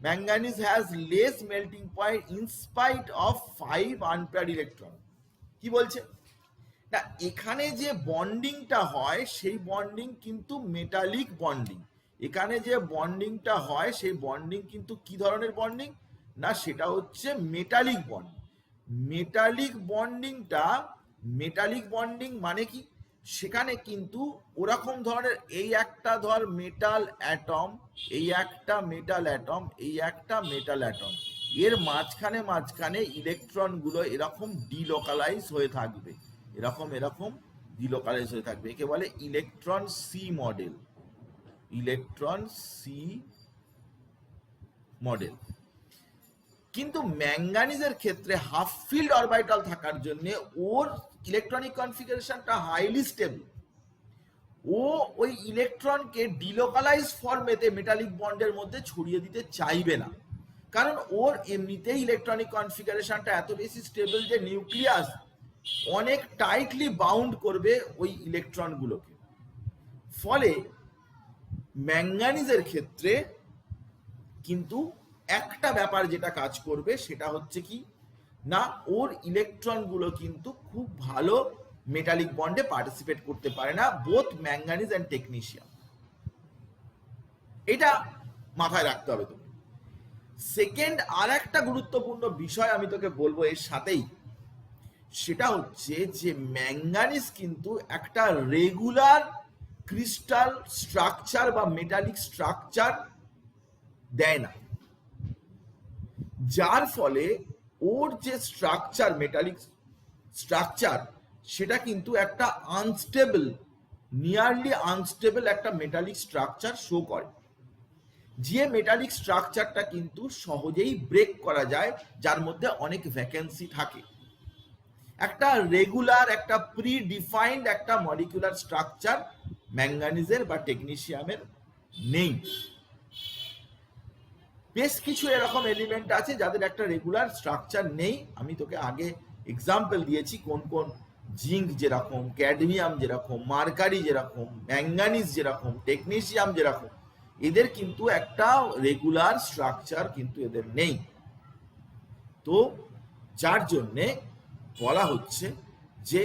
manganese has less melting point in spite of 5 unpaired electron। কি বলছে না, এখানে যে বন্ডিংটা হয় সেই বন্ডিং কিন্তু মেটালিক বন্ডিং। এখানে যে বন্ডিংটা হয় সেই বন্ডিং কিন্তু কি ধরনের বন্ডিং না, সেটা হচ্ছে মেটালিক বন্ডিং। মেটালিক বন্ডিং মানে কি, সেখানে কিন্তু ওরকম ধরনের, এই একটা ধর মেটাল অ্যাটম, এই একটা মেটাল অ্যাটম, এই একটা মেটাল অ্যাটম, এর মাঝখানে ইলেকট্রনগুলো এরকম ডিলোকালাইজ হয়ে থাকবে, এরকম ডিলোকালাইজ হয়ে থাকবে। একে বলে electron sea model, electron sea model. কিন্তু ম্যাঙ্গানিজের ক্ষেত্রে হাফ ফিল্ড অরবিটাল থাকার জন্য ওর ইলেকট্রনিক কনফিগারেশনটা হাইলি স্টেবল। ও ওই ইলেকট্রনকে ডিলোকালাইজ ফর্মেতে মেটালিক বন্ডের মধ্যে ছড়িয়ে দিতে চাইবে না, কারণ ওর এমনিতেই ইলেকট্রনিক কনফিগারেশনটা এত বেশি স্টেবল যে নিউক্লিয়াস অনেক টাইটলি বাউন্ড করবে ওই ইলেকট্রনগুলোকে। ফলে ম্যাঙ্গানিজের ক্ষেত্রে কিন্তু একটা ব্যাপার যেটা কাজ করবে সেটা হচ্ছে কি না, ওর ইলেকট্রনগুলো কিন্তু খুব ভালো মেটালিক বন্ডে পার্টিসিপেট করতে পারে না, বোথ ম্যাঙ্গানিজ অ্যান্ড টেকনিশিয়াম। এটা মাথায় রাখতে হবে তুমি। সেকেন্ড আর একটা গুরুত্বপূর্ণ বিষয় আমি তোকে বলবো এর সাথেই, সেটা হচ্ছে যে ম্যাঙ্গানিজ কিন্তু একটা রেগুলার ক্রিস্টাল স্ট্রাকচার বা মেটালিক স্ট্রাকচার দেয় না, যার ফলে ওর যে স্ট্রাকচার, মেটালিক স্ট্রাকচার, সেটা কিন্তু একটা আনস্টেবল, নিয়ারলি আনস্টেবল একটা মেটালিক স্ট্রাকচার শো করে, যে মেটালিক স্ট্রাকচারটা কিন্তু সহজেই ব্রেক করা যায়, যার মধ্যে অনেক ভ্যাকেন্সি থাকে। একটা রেগুলার, একটা প্রি ডিফাইন্ড একটা মলিকুলার স্ট্রাকচার ম্যাঙ্গানিজের বা টেকনিশিয়ামের নেই। বেশ কিছু এরকম এলিমেন্ট আছে যাদের একটা রেগুলার স্ট্রাকচার নেই। আমি তোকে আগে এক্সাম্পল দিয়েছি কোন কোন, জিঙ্ক যেরকম, ক্যাডমিয়াম যেরকম, মার্কারি যেরকম, ম্যাঙ্গানিজ যেরকম, টেকনিশিয়াম যেরকম, এদের কিন্তু একটা রেগুলার স্ট্রাকচার কিন্তু এদের নেই। তো যার জন্যে বলা হচ্ছে যে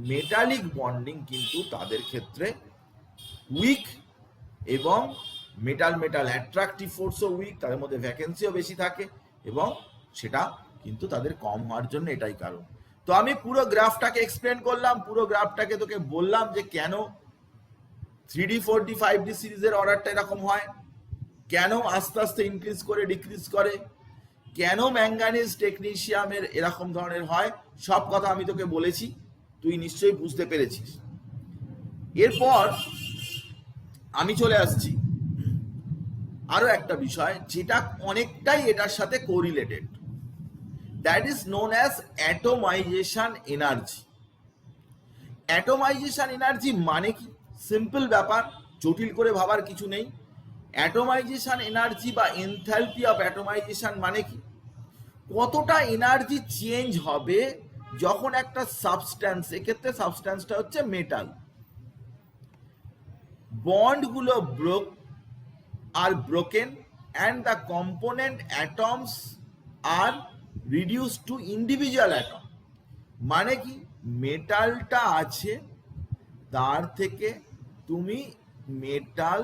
মেটালিক বন্ডিং কিন্তু তাদের ক্ষেত্রে উইক, এবং মেটাল অ্যাট্রাকটিভ ফোর্সও উইক, তাদের মধ্যে ভ্যাকেন্সিও বেশি থাকে, এবং সেটা কিন্তু তাদের কম হওয়ার জন্য এটাই কারণ। তো আমি পুরো গ্রাফটাকে এক্সপ্লেন করলাম, পুরো গ্রাফটাকে তোকে বললাম যে কেন 3D 4D 5D সিরিজের অর্ডারটা এরকম হয়, কেন আস্তে আস্তে ইনক্রিজ করে ডিক্রিজ করে, কেন ম্যাঙ্গানিজ টেকনিশিয়ামের এরকম ধরনের হয়, সব কথা আমি তোকে বলেছি, তুই নিশ্চয়ই বুঝতে পেরেছিস। এরপর আমি চলে আসছি আরো একটা বিষয় যেটা অনেকটাই এটার সাথে correlated, that is known as atomization energy. Atomization energy মানে কি? সিম্পল ব্যাপার, জটিল করে ভাবার কিছু নেই। অ্যাটোমাইজেশন এনার্জি বা এনথালপি অফ অ্যাটোমাইজেশন মানে কি? কতটা এনার্জি চেঞ্জ হবে যখন একটা সাবস্ট্যান্স, এক্ষেত্রে সাবস্ট্যান্সটা হচ্ছে মেটাল, বন্ডগুলো are broken and the component atoms are reduced to individual atom। মানে কি, মেটালটা আছে, তার থেকে তুমি মেটাল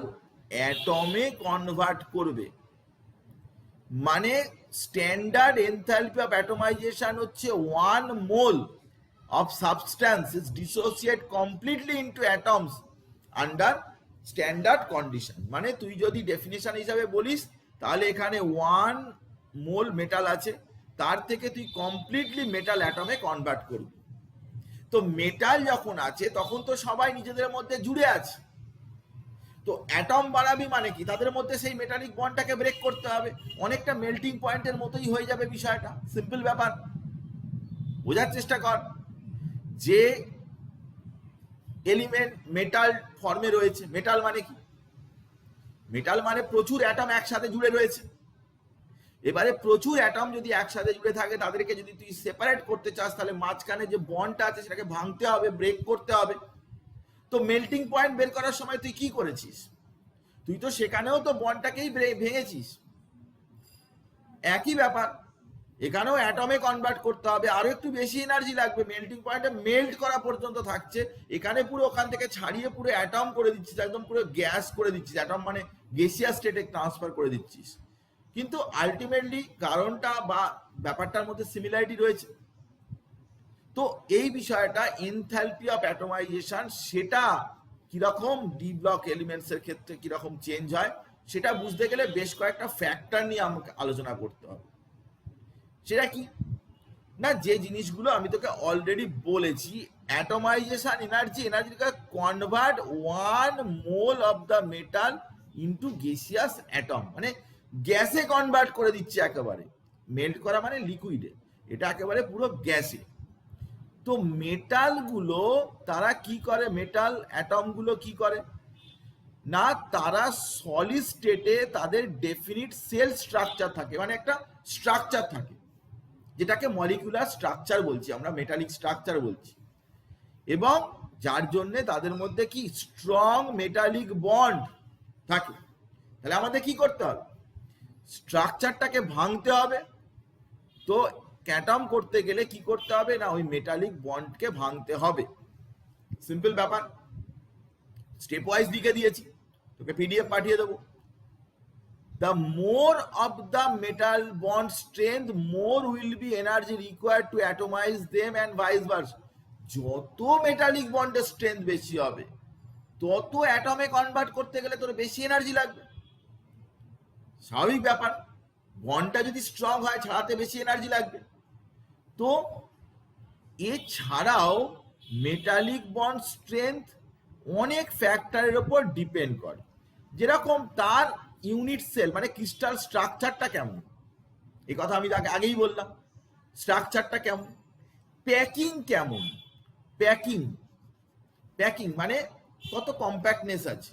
অ্যাটমে কনভার্ট করবে, মানে স্ট্যান্ডার্ড এনথালপি অফ অ্যাটমাইজেশন হচ্ছে 1 mole of substance is dissociate completely into atoms under standard condition. মানে তুই যদি ডেফিনেশন হিসাবে বলিস তাহলে এখানে 1 মোল মেটাল আছে, তার থেকে তুই কমপ্লিটলি মেটাল অ্যাটমে কনভার্ট করবি। তো মেটাল যখন আছে তখন তো সবাই নিজেদের মধ্যে জুড়ে আছে, তো অ্যাটম বাড়াবি মানে কি, তাদের মধ্যে সেই মেটালিক বন্ডটাকে ব্রেক করতে হবে। অনেকটা মেল্টিং পয়েন্টের মতোই হয়ে যাবে বিষয়টা, সিম্পল ব্যাপার। বোঝার চেষ্টা কর যে এলিমেন্ট মেটাল ফর্মে রয়েছে। মেটাল মানে কি? মেটাল মানে প্রচুর অ্যাটম একসাথে জুড়ে রয়েছে। এবারে প্রচুর অ্যাটম যদি একসাথে জুড়ে থাকে, তাদেরকে যদি তুই সেপারেট করতে চাস, তাহলে মাঝখানে যে বন্ডটা আছে সেটাকে ভাঙতে হবে, ব্রেক করতে হবে। তো মেল্টিং পয়েন্ট বের করার সময় তুই কি করেছিস? তুই তো সেখানেও তো বন্ডটাকেই ভেঙেছিস। একই ব্যাপার এখানেও অ্যাটমে কনভার্ট করতে হবে, আরো একটু বেশি এনার্জি লাগবে। মেল্টিং পয়েন্টে মেল্ট করা পর্যন্ত থাকছে, এখানে পুরো ওখান থেকে ছাড়িয়ে পুরো অ্যাটম করে দিচ্ছিস, একদম পুরো গ্যাস করে দিচ্ছিস, অ্যাটম মানে গ্যাসিয়াস স্টেটে ট্রান্সফার করে দিচ্ছিস। কিন্তু আলটিমেটলি কারণটা বা ব্যাপারটার মধ্যে সিমিলারিটি রয়েছে। তো এই বিষয়টা এনথালপি অফ অ্যাটমাইজেশন, সেটা কিরকম ডি ব্লক এলিমেন্টস এর ক্ষেত্রে কিরকম চেঞ্জ হয়, সেটা বুঝতে গেলে বেশ কয়েকটা ফ্যাক্টর নিয়ে আমাকে আলোচনা করতে হবে। সেটা কি না, যে জিনিসগুলো আমি তোকে অলরেডি বলেছি, অ্যাটমাইজেশন এনার্জিকে convert 1 mole of the metal into gaseous atom, মানে গ্যাসে কনভার্ট করে দিচ্ছে একেবারে। মেল্ট করা মানে লিকুইডে, এটা একেবারে পুরো গ্যাসে। তো মেটালগুলো তারা কি করে, মেটাল অ্যাটমগুলো কি করে না, তারা সলিড স্টেটে তাদের ডেফিনিট সেল স্ট্রাকচার থাকে, মানে একটা স্ট্রাকচার থাকে, যেটাকে মলিকুলার স্ট্রাকচার বলছি আমরা, মেটালিক স্ট্রাকচার বলছি। এবং যার জন্য তাদের মধ্যে কি স্ট্রং মেটালিক বন্ড থাকে। তাহলে আমাদের কি করতে হবে? স্ট্রাকচারটাকে ভাঙতে হবে। তো অ্যাটম করতে গেলে কি করতে হবে না, ওই মেটালিক বন্ডকে ভাঙতে হবে। সিম্পল ব্যাপার, স্টেপ ওয়াইজ লিখে দিয়েছি, তোকে পিডিএফ পাঠিয়ে দেবো। The more of the metal bond strength, more will be energy required to atomize them and vice versa. যত মেটালিক বন্ডের স্ট্রেংথ বেশি হবে, তত অ্যাটমে কনভার্ট করতে গেলে তোর বেশি এনার্জি লাগবে। স্বাভাবিক ব্যাপার, বন্ডটা যদি স্ট্রং হয় ছাড়াতে বেশি এনার্জি লাগবে। তো এছাড়াও মেটালিক বন্ড স্ট্রেংথ অনেক ফ্যাক্টরের উপর ডিপেন্ড করে, যেরকম তার ইউনিট সেল মানে ক্রিস্টাল স্ট্রাকচারটা কেমন, এই কথা আমি আগেই বললাম। স্ট্রাকচারটা কেমন, প্যাকিং কেমন, প্যাকিং মানে কত কম্প্যাক্টনেস আছে,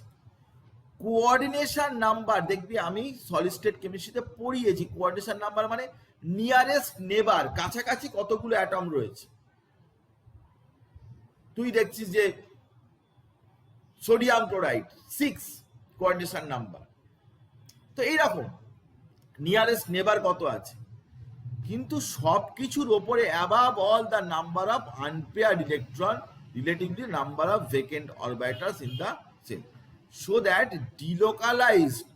কোঅর্ডিনেশন নাম্বার। দেখবি আমি সলিড স্টেট কেমিস্ট্রিতে পড়িয়েছি, কোঅর্ডিনেশন নাম্বার মানে নিয়ারেস্ট নেবার, কাছাকাছি কতগুলো অ্যাটম রয়েছে। তুই দেখছিস যে সোডিয়াম ক্লোরাইড 6 কোঅর্ডিনেশন নাম্বার, তো এইরকম নিয়ারেস্ট নেবার কত আছে। কিন্তু সবকিছুর ওপরে above all the number of unpaired electron relatively number of vacant orbitals in the shell, so that delocalised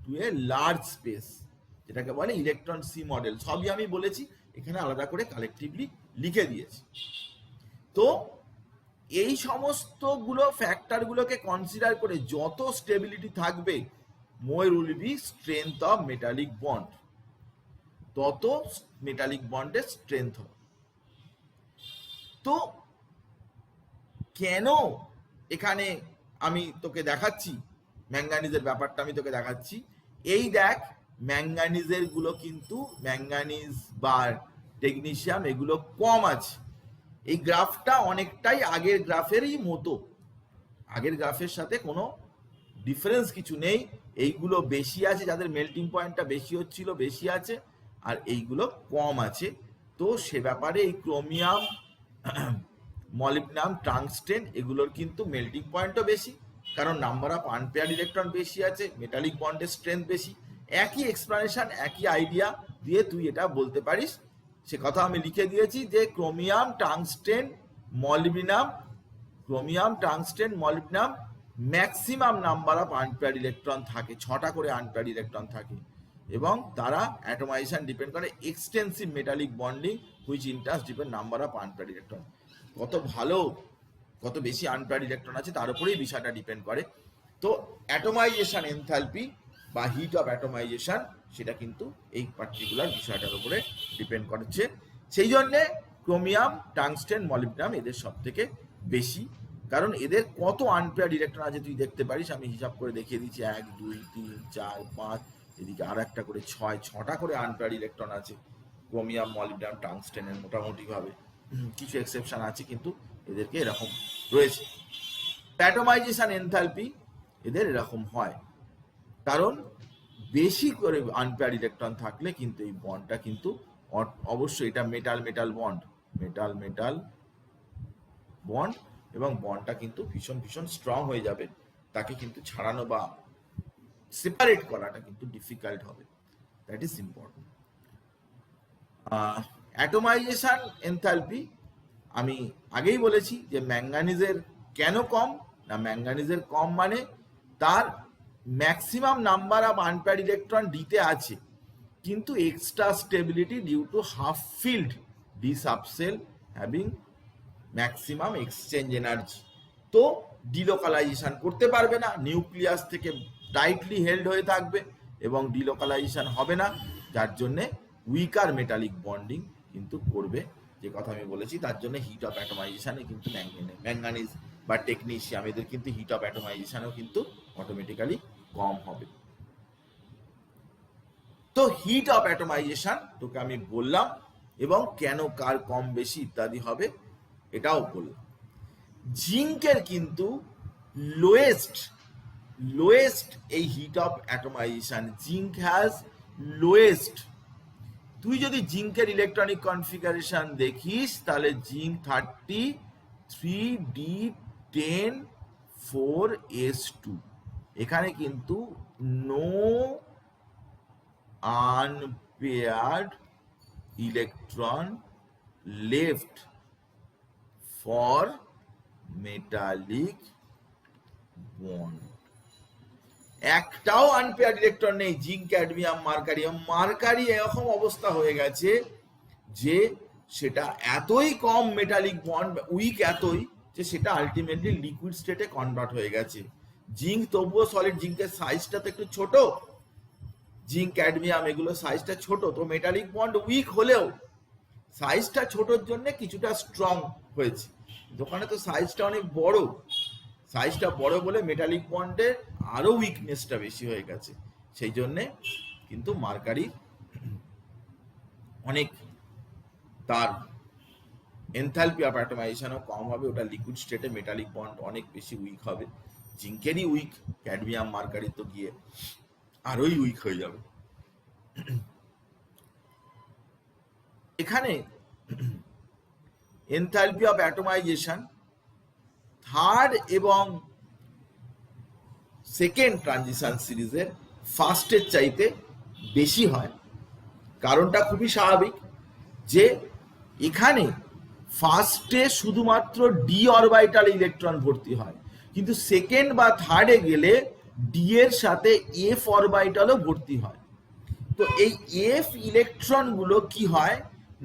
to a large space, যেটাকে বলে ইলেকট্রন সি মডেল। সবই আমি বলেছি, এখানে আলাদা করে কালেকটিভলি লিখে দিয়েছি। তো এই সমস্তগুলো ফ্যাক্টরগুলোকে কনসিডার করে যত স্টেবিলিটি থাকবে, more will be strength of metallic bond, তত মেটালিক বন্ডের স্ট্রেংথ হবে। তো কেন এখানে আমি তোকে দেখাচ্ছি ম্যাঙ্গানিজের ব্যাপারটা, আমি তোকে দেখাচ্ছি। এই দেখ, ম্যাঙ্গানিজের গুলো কিন্তু, ম্যাঙ্গানিজ বা টেকনিশিয়াম এগুলো কম আছে। এই গ্রাফটা অনেকটাই আগের গ্রাফেরই মতো, আগের গ্রাফের সাথে কোনো ডিফারেন্স কিছু নেই। এইগুলো বেশি আছে, যাদের মেল্টিং পয়েন্টটা বেশি হচ্ছিল বেশি আছে, আর এইগুলো কম আছে। তো সে ব্যাপারে এই ক্রোমিয়াম, মলিবডিনাম, টাংস্টেন এগুলোর কিন্তু মেল্টিং পয়েন্টও বেশি, কারণ নাম্বার অফ আনপেয়ার্ড ইলেকট্রন বেশি আছে, মেটালিক বন্ডের স্ট্রেংথ বেশি। একই এক্সপ্লানেশন, একই আইডিয়া দিয়ে তুই এটা বলতে পারিস। সে কথা আমি লিখে দিয়েছি যে chromium, tungsten, molybdenum, chromium, tungsten, molybdenum maximum number of unpaired electron থাকে, 6টা করে আনপেয়ার্ড ইলেকট্রন থাকে। এবং তারা অ্যাটোমাইজেশন ডিপেন্ড করে extensive metallic bonding which ইন্টার্স depend number of unpaired electron. কত ভালো, কত বেশি আনপেয়ার্ড ইলেকট্রন আছে তার উপরেই বিষয়টা ডিপেন্ড করে। তো অ্যাটোমাইজেশন এনথালপি বা হিট অফ অ্যাটোমাইজেশন সেটা কিন্তু এই পার্টিকুলার বিষয়টার উপরে ডিপেন্ড করছে। সেই জন্যে ক্রোমিয়াম, টাংস্টেন, মলিবডেনাম এদের সব থেকে বেশি, কারণ এদের কত আনপেয়ার্ড ইলেকট্রন আছে তুই দেখতে পারিস। আমি হিসাব করে দেখিয়ে দিচ্ছি, 1 2 3 4 5, এদিকে আর একটা করে 6টা করে আনপেয়ার্ড ইলেকট্রন আছে ক্রোমিয়াম, মলিবডেনাম, টাংস্টেনের মোটামুটি ভাবে। কিছু এক্সেপশন আছে কিন্তু এদেরকে এরকম রয়েছে। অ্যাটোমাইজেশন এনথালপি এদের এরকম হয়, কারণ বেশি করে আনপেয়ার্ড ইলেকট্রন থাকলে কিন্তু এই বন্ডটা কিন্তু অবশ্যই এটা metal metal bond, metal metal bond, এবং বন্ডটা কিন্তু ভীষণ ভীষণ স্ট্রং হয়ে যাবে। তাকে কিন্তু ছাড়ানো বা সেপারেট করাটা কিন্তু ডিফিকাল্ট হবে। That is important. Atomization enthalpy আমি আগেই বলেছি যে ম্যাঙ্গানিজের কেন কম না, ম্যাঙ্গানিজের কম মানে তার maximum number of unpaired electron ডিতে আছে, কিন্তু extra stability due to half filled D subshell having maximum exchange energy. তো ডিলোকালাইজেশন করতে পারবে না, নিউক্লিয়াস থেকে টাইটলি হেল্ড হয়ে থাকবে এবং ডিলোকালাইজেশন হবে না, যার জন্যে উইকার মেটালিক বন্ডিং কিন্তু করবে। যে কথা আমি বলেছি, তার জন্য হিট অফ অ্যাটোমাইজেশনে কিন্তু ম্যাঙ্গানিজ বা টেকনিশিয়াম এদের কিন্তু হিট অফ অ্যাটোমাইজেশনও কিন্তু অটোমেটিক্যালি কম হবে। তো হিট অফ অ্যাটোমাইজেশন তোকে আমি বললাম, এবং কেন কার কম বেশি ইত্যাদি হবে এটাও বললাম। জিঙ্কের কিন্তু লোয়েস্ট এই heat of atomization, zinc has lowest. তুই যদি জিঙ্কের ইলেকট্রনিক কনফিগারেশন দেখিস তাহলে জিঙ্ক 33D10 4s2, এখানে কিন্তু no unpaired electron left for metallic bond. একটাও আনপেয়ার্ড ইলেকট্রন নেই জিঙ্ক, ক্যাডমিয়াম, মার্কারি এরকম অবস্থা হয়ে গেছে যে সেটা এতই কম মেটালিক বন্ড, উইক এতই যে সেটা আলটিমেটলি লিকুইড স্টেটে কনভার্ট হয়ে গেছে। জিঙ্ক তবুও সলিড, জিঙ্কের সাইজটা তো একটু ছোট, জিঙ্ক, ক্যাডমিয়াম এগুলো সাইজটা ছোট, তো মেটালিক বন্ড উইক হলেও সাইজটা ছোটর জন্য কিছুটা স্ট্রং হয়েছে। দোকানে তো সাইজটা অনেক বড়, সাইজটা বড় বলে মেটালিক বন্ডের আরো উইকনেসটা বেশি হয়ে গেছে। সেই জন্যে কিন্তু মার্কারি অনেক, তার এনথালপি অফ অ্যাটোমাইজেশনও কম হবে, ওটা লিকুইড স্টেটে মেটালিক বন্ড অনেক বেশি উইক হবে। জিঙ্কেরই উইক, ক্যাডমিয়াম, মার্কারি তো গিয়ে আরোই উইক হয়ে যাবে। এখানে এনথালপি অফ অ্যাটোমাইজেশন থার্ড এবং সেকেন্ড ট্রানজিশন সিরিজের ফার্স্টের চাইতে বেশি হয়। কারণটা খুবই স্বাভাবিক, যে এখানে ফার্স্টে শুধুমাত্র ডি অরবিটাল ইলেকট্রন ভর্তি হয়, কিন্তু সেকেন্ড বা থার্ডে গেলে ডি এর সাথে এফ অরবিটালও ভর্তি হয়। তো এই এফ ইলেকট্রনগুলো কি হয়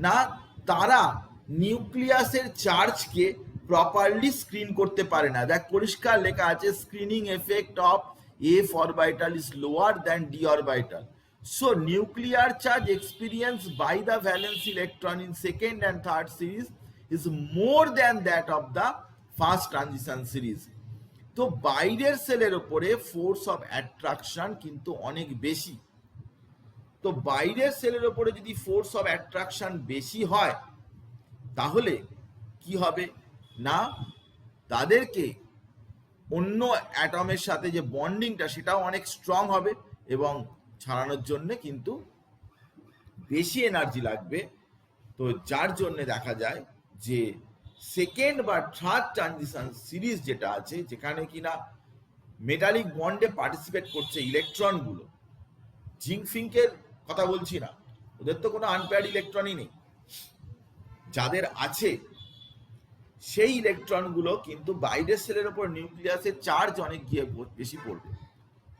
না, তারা নিউক্লিয়াসের চার্জকে প্রপারলি স্ক্রিন করতে পারে না। দেখ পরিষ্কার লেখা আছে, screening effect of F orbital is lower than D orbital. So nuclear charge experienced by the valence electron in second and third series is more than that of the first transition series. তো বাইরের সেলের উপরে force of attraction কিন্তু অনেক বেশি। তো বাইরের সেলের উপরে যদি ফোর্স অফ অ্যাট্রাকশন বেশি হয় তাহলে কি হবে না, তাদেরকে অন্য অ্যাটমের সাথে যে বন্ডিংটা সেটাও অনেক স্ট্রং হবে এবং ছাড়ানোর জন্য কিন্তু বেশি এনার্জি লাগবে। তো যার জন্য দেখা যায় যে সেকেন্ড বা থার্ড ট্রানজিশন সিরিজ যেটা আছে, যেখানে কিনা মেটালিক বন্ডে পার্টিসিপেট করছে ইলেকট্রনগুলো, জিঙ্ক ফিঙ্কের কথা বলছি না, ওদের তো কোনো আনপেয়ার্ড ইলেকট্রনই নেই, যাদের আছে সেই ইলেকট্রনগুলো কিন্তু বাইরের সেলের উপর নিউক্লিয়াসের চার্জ অনেক গিয়ে বেশি পড়বে।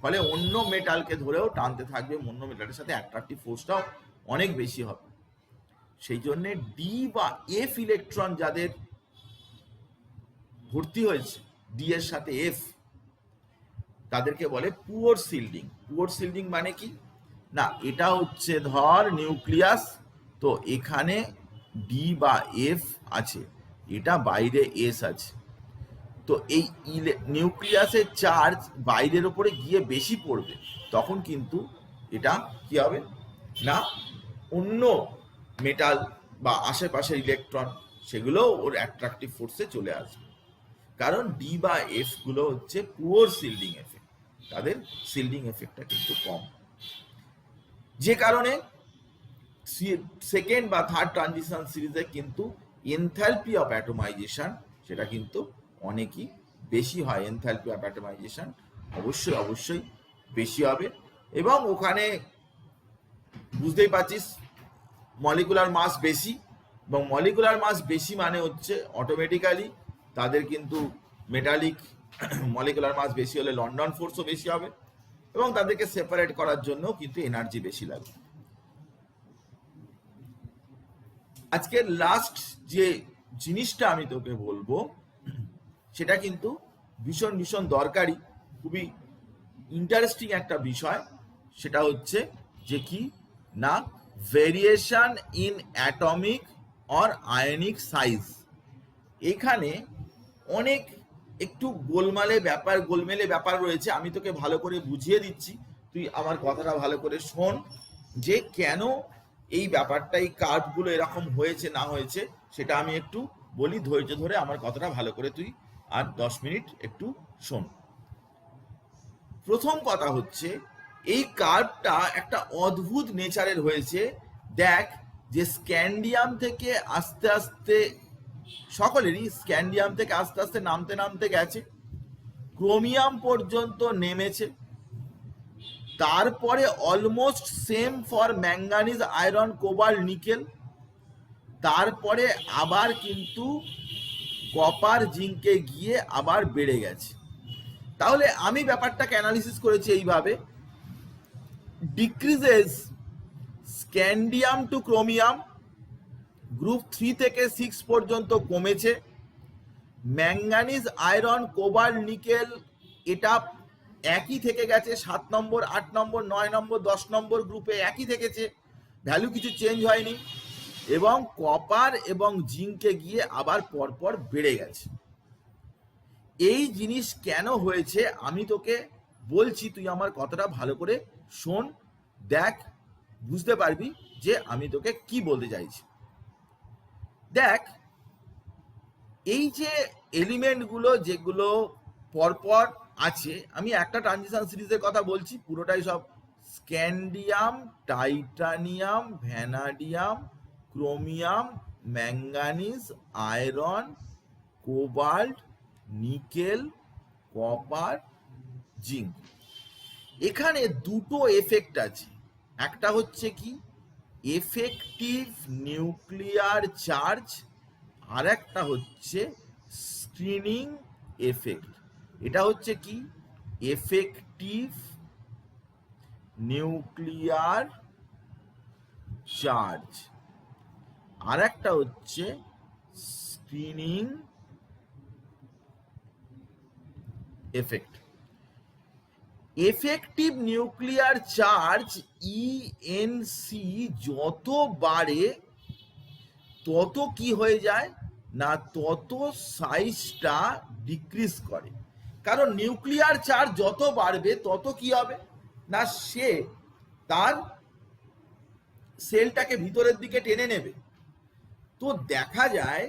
ফলে অন্য মেটালকে ধরেও টানতে থাকবে, অন্য মেটালের সাথে অ্যাট্রাকটিভ ফোর্সটাও অনেক বেশি হবে। সেই জন্যে ডি বা এফ ইলেকট্রন যাদের ভর্তি হয়েছে ডি এর সাথে এফ, তাদেরকে বলে পুওর শিল্ডিং। পুওর শিল্ডিং মানে কি না, এটা হচ্ছে ধর নিউক্লিয়াস, তো এখানে ডি বা এফ আছে, এটা বাইরে এস আছে, তো এই নিউক্লিয়াসের চার্জ বাইরের ওপরে গিয়ে বেশি পড়বে, তখন কিন্তু এটা কি হবে না, অন্য মেটাল বা আশেপাশের ইলেকট্রন সেগুলো ওর অ্যাট্রাকটিভ ফোর্সে চলে আসবে। কারণ ডি বা এফ গুলো হচ্ছে পুওর শিল্ডিং এফেক্ট, তাদের শিল্ডিং এফেক্টটা কিন্তু কম, যে কারণে সেকেন্ড বা থার্ড ট্রানজিশন সিরিজে কিন্তু এনথালপি অফ অ্যাটমাইজেশন সেটা কিন্তু অনেকই বেশি হয়। এনথালপি অফ অ্যাটমাইজেশন অবশ্যই অবশ্যই বেশি হবে, এবং ওখানে বুঝতেই পারছিস মলিকুলার মাস বেশি, এবং মলিকুলার মাস বেশি মানে হচ্ছে অটোমেটিক্যালি তাদের কিন্তু মেটালিক মলিকুলার মাস বেশি হলে লন্ডন ফোর্সও বেশি হবে, এবং তাদেরকে সেপারেট করার জন্য কিন্তু এনার্জি বেশি লাগবে। আজকে লাস্ট যে জিনিসটা আমি তোকে বলবো সেটা কিন্তু ভীষণ ভীষণ দরকারি, খুবই ইন্টারেস্টিং একটা বিষয়, সেটা হচ্ছে যে কি না, variation in atomic or ionic size. এখানে অনেক একটু গোলমেলে ব্যাপার রয়েছে, আমি তোকে ভালো করে বুঝিয়ে দিচ্ছি, তুই আমার কথাটা ভালো করে শোন, যে কেন এই ব্যাপারটা, এই কার্ভগুলো এরকম হয়েছে না হয়েছে সেটা আমি একটু বলি, ধৈর্য ধরে আমার কথাটা ভালো করে তুই আর 10 মিনিট একটু শোন। প্রথম কথা হচ্ছে এই কার্ভটা একটা অদ্ভুত নেচারের হয়েছে। দেখ যে স্ক্যান্ডিয়াম থেকে আস্তে আস্তে সকলেরই স্ক্যান্ডিয়াম থেকে আস্তে আস্তে নামতে নামতে গেছে, ক্রোমিয়াম পর্যন্ত নেমেছে, তারপরে almost same for manganese, iron, cobalt, nickel, তারপরে আবার কিন্তু কপার, জিঙ্কে গিয়ে আবার বেড়ে গেছে। তাহলে আমি ব্যাপারটাকে অ্যানালিসিস করেছি এইভাবে, decreases scandium to chromium group 3 থেকে 6 পর্যন্ত কমেছে, ম্যাঙ্গানিজ, আয়রন, কোবাল্ট, নিকেল এটা একই থেকে গেছে, 7 নম্বর, 8 নম্বর, 9 নম্বর, 10 নম্বর গ্রুপে একই থেকেছে, ভ্যালু কিছু চেঞ্জ হয়নি, এবং কপার এবং জিঙ্কে গিয়ে আবার পরপর বেড়ে গেছে। এই জিনিস কেন হয়েছে আমি তোকে বলছি, তুই আমার কথাটা ভালো করে শোন, দেখ বুঝতে পারবি যে আমি তোকে কি বলতে চাইছি। দেখ এই যে এলিমেন্টগুলো যেগুলো পরপর আছে, আমি একটা ট্রানজিশন সিরিজের কথা বলছি, পুরোটাই সব scandium, titanium, vanadium, chromium, manganese, iron, cobalt, nickel, copper, zinc. এখানে দুটো এফেক্ট আছে, একটা হচ্ছে কি এফেক্টিভ নিউক্লিয়ার চার্জ, আর একটা হচ্ছে স্ক্রিনিং এফেক্ট। এটা হচ্ছে কি এফেক্টিভ নিউক্লিয়ার চার্জ, আর একটা হচ্ছে screening effect. Effective nuclear charge ENC যত বাড়ে তত কি হয়ে যায় না, তত সাইজটা ডিক্রিজ করে। কারণ নিউক্লিয়ার চার্জ যত বাড়বে তত কি হবে না, সে তার সেলটাকে ভিতরের দিকে টেনে নেবে। তো দেখা যায়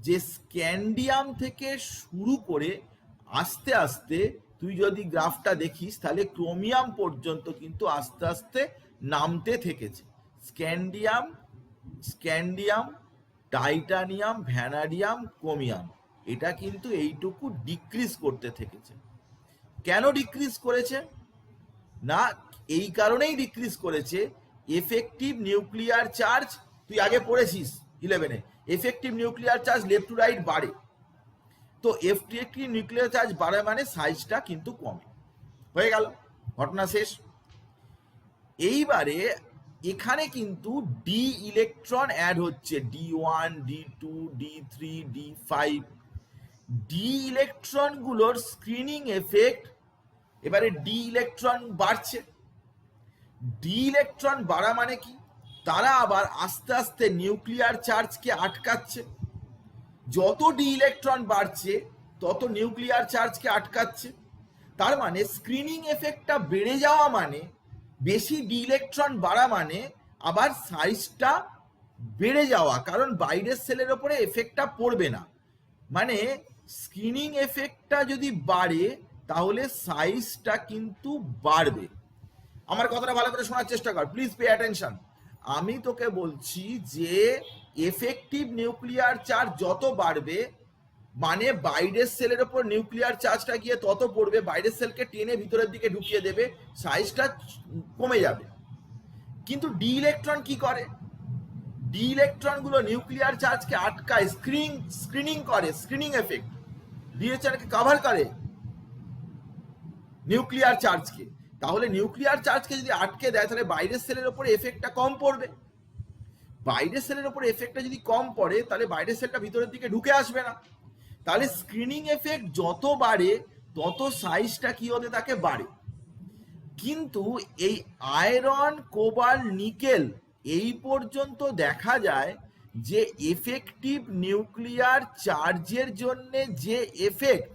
যে স্ক্যান্ডিয়াম থেকে শুরু করে আস্তে আস্তে তুই যদি গ্রাফটা দেখিস তাহলে ক্রোমিয়াম পর্যন্ত কিন্তু আস্তে আস্তে নামতে থেকেছে। স্ক্যান্ডিয়াম, টাইটানিয়াম, ভ্যানাডিয়াম, ক্রোমিয়াম এটা কিন্তু এইটুকু ডিক্রিজ করতে থেকেছে। কেন ডিক্রিজ করেছে না, এই কারণেই ডিক্রিজ করেছে, এফেক্টিভ নিউক্লিয়ার চার্জ তুই আগে পড়েছিস 11-এ, effective nuclear charge left to right বাড়ে, তো এফেক্টিভ নিউক্লিয়ার চার্জ বাড়ে মানে সাইজটা কিন্তু কমে। হয়ে গেল, ঘটনা শেষ। এইবারে এখানে কিন্তু ডি ইলেকট্রন অ্যাড হচ্ছে, D1, D2, D3, D5। D electron গুলোর স্ক্রিনিং এফেক্ট, এবারে ডি ইলেকট্রন বাড়ছে। ডি ইলেকট্রন বাড়া মানে কি, তারা আবার আস্তে আস্তে নিউক্লিয়ার চার্জকে আটকাচ্ছে। যত ডি ইলেকট্রন বাড়ছে তত নিউক্লিয়ার চার্জকে আটকাচ্ছে। তার মানে স্ক্রিনিং এফেক্টটা বেড়ে যাওয়া মানে, বেশি ডি ইলেকট্রন বাড়া মানে আবার সাইজটা বেড়ে যাওয়া, কারণ বাইরের সেলের ওপরে এফেক্টটা পড়বে না। মানে স্ক্রিনিং এফেক্টটা যদি বাড়ে তাহলে সাইজটা কিন্তু বাড়বে। আমার কথাটা ভালো করে শোনার চেষ্টা কর, প্লিজ পে অ্যাটেনশন। আমি তোকে বলছি যে এফেক্টিভ নিউক্লিয়ার চার্জ যত বাড়বে মানে বাইরের সেলের ওপর নিউক্লিয়ার চার্জটা গিয়ে তত পড়বে, বাইরের সেলকে টেনে ভিতরের দিকে ঢুকিয়ে দেবে, সাইজটা কমে যাবে। কিন্তু ডি ইলেকট্রন কি করে, ডি ইলেকট্রন গুলো নিউক্লিয়ার চার্জকে আটকায়, স্ক্রিনিং করে, স্ক্রিনিং এফেক্ট ডি ইলেকট্রনকে কভার করে নিউক্লিয়ার চার্জকে। তাহলে নিউক্লিয়ার চার্জকে যদি আটকে দেয় তাহলে বাইরের সেলের উপরে এফেক্টটা কম পড়বে। বাইরের সেলের উপরে এফেক্টটা যদি কম পড়ে তাহলে বাইরের সেলটা ভিতরের দিকে ঢুকে আসবে না। তাহলে স্ক্রিনিং এফেক্ট যত বাড়ে তত সাইজটা কি হতে থাকে, বাড়ে। কিন্তু এই আয়রন, কোবাল্ট, নিকেল এই পর্যন্ত দেখা যায় যে এফেক্টিভ নিউক্লিয়ার চার্জের জন্য যে এফেক্ট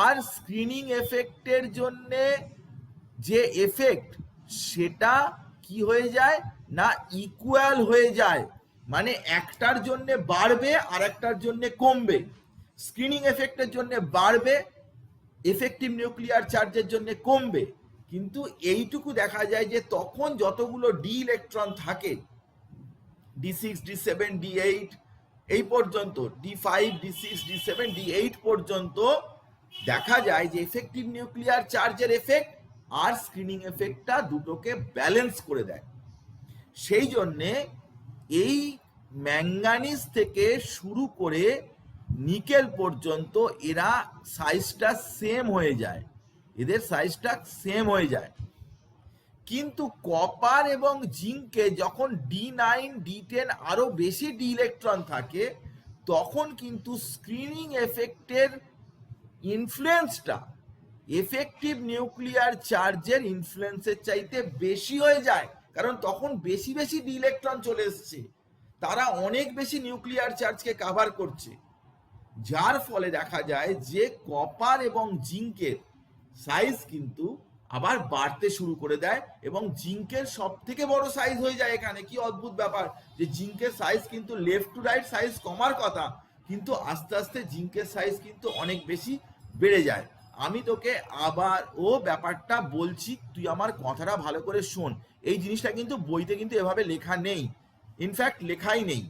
আর স্ক্রিনিং এফেক্টের জন্য যে এফেক্ট সেটা কি হয়ে যায় না, ইকুয়াল হয়ে যায়। মানে একটার জন্য বাড়বে আর একটার জন্য কমবে। স্ক্রিনিং এফেক্টের জন্য বাড়বে, এফেক্টিভ নিউক্লিয়ার চার্জের জন্য কমবে। কিন্তু এইটুকু দেখা যায় যে তখন যতগুলো ডি ইলেকট্রন থাকে, D6, D7, D8 এই পর্যন্ত, D5, D6, D7, D8 পর্যন্ত দেখা যায় যে এফেক্টিভ নিউক্লিয়ার চার্জের এফেক্ট আর স্ক্রিনিং এফেক্টটা দুটোকে ব্যালেন্স করে দেয়। সেই জন্যে এই ম্যাঙ্গানিজ থেকে শুরু করে নিকেল পর্যন্ত এরা সাইজটা সেম হয়ে যায়, এদের সাইজটা সেম হয়ে যায়। কিন্তু কপার এবং জিঙ্কে যখন D9, D10 আরো বেশি ডি ইলেকট্রন থাকে তখন কিন্তু স্ক্রিনিং এফেক্টের ইনফ্লুয়েন্সটা এফেক্টিভ নিউক্লিয়ার চার্জের ইনফ্লুয়েন্সের চাইতে বেশি হয়ে যায়, কারণ তখন বেশি বেশি ডি ইলেকট্রন চলে এসছে, তারা অনেক বেশি নিউক্লিয়ার চার্জকে কভার করছে। যার ফলে দেখা যায় যে কপার এবং জিঙ্কের সাইজ কিন্তু আবার বাড়তে শুরু করে দেয়, এবং জিঙ্কের সব থেকে বড় সাইজ হয়ে যায়। এখানে কি অদ্ভুত ব্যাপার যে জিঙ্কের সাইজ কিন্তু লেফট টু রাইট সাইজ কমার কথা, কিন্তু আস্তে আস্তে জিঙ্কের সাইজ কিন্তু অনেক বেশি বেড়ে যায়। আমি তোকে আবার ও ব্যাপারটা বলছি, তুই আমার কথাটা ভালো করে শোন। এই জিনিসটা কিন্তু বইতে কিন্তু এভাবে লেখা নেই, ইনফ্যাক্ট লেখাই নেই,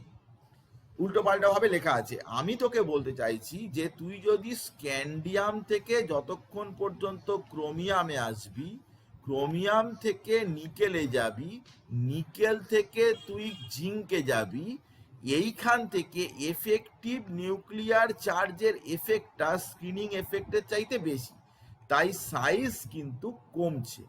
উল্টো পাল্টা ভাবে লেখা আছে। আমি তোকে বলতে চাইছি যে তুই যদি স্ক্যান্ডিয়াম থেকে যতক্ষণ পর্যন্ত ক্রোমিয়ামে আসবি, ক্রোমিয়াম থেকে নিকেলে যাবি, নিকেল থেকে তুই জিঙ্কে যাবি, এইখান থেকে এফেক্টিভ নিউক্লিয়ার চার্জের এফেক্টটা স্ক্রিনিং এফেক্টের চাইতে বেশি, তাই সাইজ কিন্তু কমছে।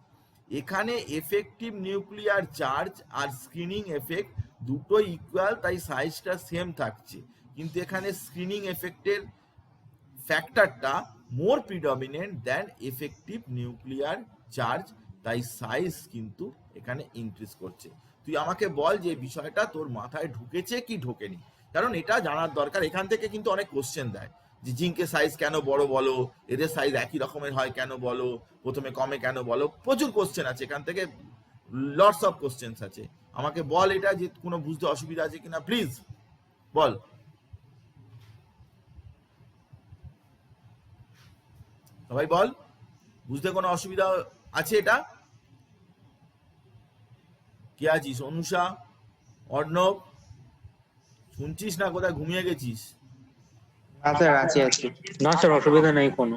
এখানে এফেক্টিভ নিউক্লিয়ার চার্জ আর স্ক্রিনিং এফেক্ট দুটো ইকুয়াল, তাই সাইজটা সেম থাকছে। কিন্তু এখানে স্ক্রিনিং এফেক্টের ফ্যাক্টরটা more predominant than effective nuclear charge, তাই সাইজ কিন্তু এখানে ইনক্রিজ করছে। তুই আমাকে বল যে বিষয়টা তোর মাথায় ঢুকেছে কি ঢোকেনি, কারণ এটা জানার দরকার। এখান থেকে কিন্তু অনেক কোশ্চেন দেয় যে জিঙ্কের সাইজ কেন বড় বলো, এদের সাইজ একই রকমের হয় কেন বলো, প্রথমে কমে কেন বলো, প্রচুর কোশ্চেন আছে এখান থেকে, লটস অফ কোশ্চেন আছে। আমাকে বল এটা যে কোনো বুঝতে অসুবিধা আছে কিনা, প্লিজ বল। সবাই বল, বুঝতে কোনো অসুবিধা আছে এটা? কে আছিস? অনুষা, অর্ণব, শুনছিস না? কোথায় ঘুমিয়ে গেছিস? না স্যার, আছি আছি। না স্যার, অসুবিধা নেই, কোনো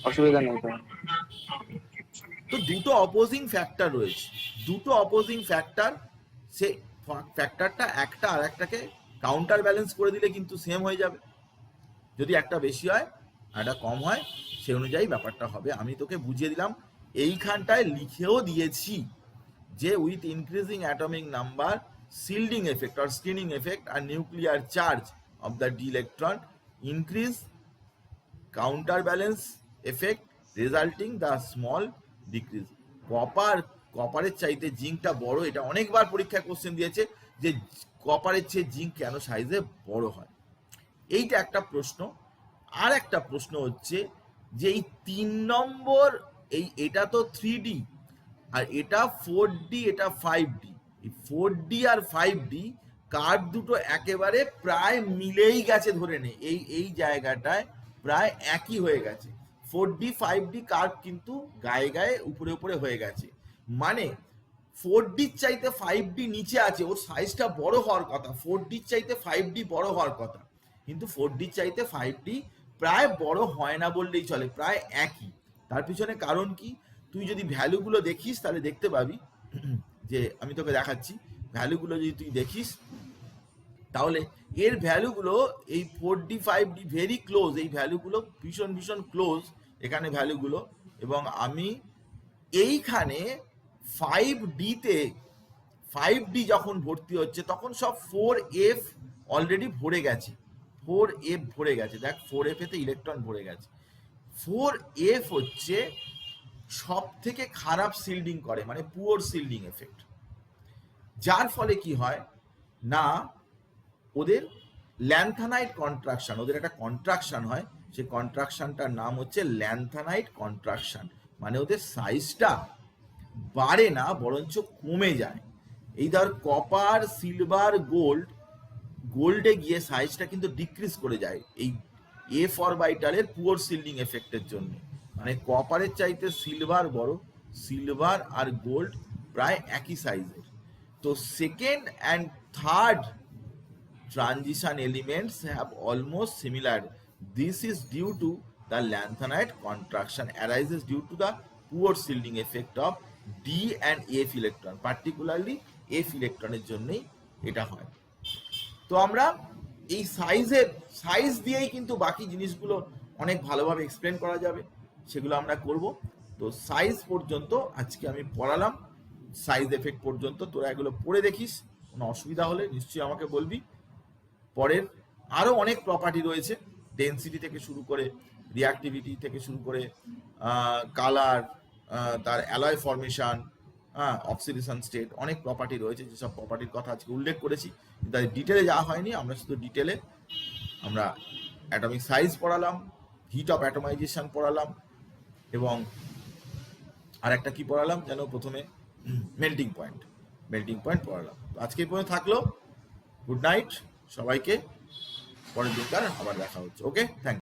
অসুবিধা নেই স্যার। তো দুটো অপোজিং ফ্যাক্টর রয়েছে, দুটো অপোজিং ফ্যাক্টর, সে ফ্যাক্টরটা একটা আর একটাকে কাউন্টার ব্যালেন্স করে দিলে কিন্তু সেম হয়ে যাবে। যদি একটা বেশি হয় আর একটা কম হয় সেই অনুযায়ী ব্যাপারটা হবে। আমি তোকে বুঝিয়ে দিলাম, এইখানটায় লিখেও দিয়েছি যে with increasing atomic number shielding effect or screening effect আর nuclear charge of the d electron increase counterbalance effect resulting the small decrease. কপারের চাইতে জিঙ্কটা বড়, এটা অনেকবার পরীক্ষায় কোশ্চেন দিয়েছে যে কপারের চেয়ে জিঙ্ক কেন সাইজে বড় হয়, এইটা একটা প্রশ্ন। আর একটা প্রশ্ন হচ্ছে যে এই 3 নম্বর, এটা তো 3D আর এটা 4D, এটা 5D। এই 4D আর 5D কার্ভ দুটো একেবারে প্রায় মিলেই গেছে, ধরে নে এই জায়গাটায় প্রায় একই হয়ে গেছে। 4D 5D কার্ভ কিন্তু গায়ে গায়ে উপরে উপরে হয়ে গেছে, মানে 4D চাইতে 5D নিচে আছে, ওর সাইজটা বড় হওয়ার কথা। 4D চাইতে 5D বড় হওয়ার কথা, কিন্তু 4D চাইতে 5D প্রায় বড় হয় না বললেই চলে, প্রায় একই। তার পিছনে কারণ কি, তুই যদি ভ্যালুগুলো দেখিস তাহলে দেখতে পাবি যে আমি তোকে দেখাচ্ছি, ভ্যালুগুলো যদি তুই দেখিস তাহলে এর ভ্যালুগুলো এই 4D 5D ভেরি ক্লোজ, এই ভ্যালুগুলো ভীষণ ভীষণ ক্লোজ এখানে ভ্যালুগুলো। এবং আমি এইখানে 5D যখন ভর্তি হচ্ছে তখন সব 4F অলরেডি ভরে গেছে, 4F ভরে গেছে। দেখ 4F এতে ইলেকট্রন ভরে গেছে। 4F হচ্ছে সব থেকে খারাপ শিল্ডিং করে, মানে পুয়ার শিল্ডিং এফেক্ট, যার ফলে কি হয় না ওদের ল্যান্থানাইট কন্ট্রাকশন, ওদের একটা কন্ট্রাকশন হয়, সেই কন্ট্রাকশনটার নাম হচ্ছে ল্যান্থানাইট কন্ট্রাকশন। মানে ওদের সাইজটা বাড়ে না, বরঞ্চ কমে যায়। এই ধর কপার, সিলভার, গোল্ডে গিয়ে সাইজটা কিন্তু ডিক্রিজ করে যায় এই এফ অরবিটালের পুয়ার শিল্ডিং এফেক্টের জন্য। মানে কপারের চাইতে সিলভার বড়, সিলভার আর গোল্ড প্রায় একই সাইজের। তো second and third transition elements have almost similar. This is due to the lanthanide contraction arises due to the poor shielding effect of D and F electron, particularly F electronের জন্যই এটা হয়। তো আমরা এই সাইজ দিয়েই কিন্তু বাকি জিনিসগুলো অনেক ভালোভাবে এক্সপ্লেন করা যাবে, সেগুলো আমরা করব। তো সাইজ পর্যন্ত আজকে আমি পড়ালাম, সাইজ এফেক্ট পর্যন্ত তোরা এগুলো পড়ে দেখিস, কোনো অসুবিধা হলে নিশ্চয়ই আমাকে বলবি। পরের আরও অনেক প্রপার্টি রয়েছে, ডেন্সিটি থেকে শুরু করে রিঅ্যাক্টিভিটি থেকে শুরু করে কালার, তার অ্যালয় ফরমেশন, অক্সিডেশন স্টেট, অনেক প্রপার্টি রয়েছে, যেসব প্রপার্টির কথা আজকে উল্লেখ করেছি। তাই ডিটেলে যাওয়া হয়নি, আমরা শুধু ডিটেলে আমরা অ্যাটমিক সাইজ পড়ালাম, হিট অফ অ্যাটমাইজেশন পড়ালাম, এবং আর একটা কি পড়ালাম যেন প্রথমে, মেল্টিং পয়েন্ট পড়ালাম। আজকে এই পর্যন্ত থাকলো, গুড নাইট সবাইকে, পরের দিনকার আবার দেখা হচ্ছে। ওকে, থ্যাংক ইউ।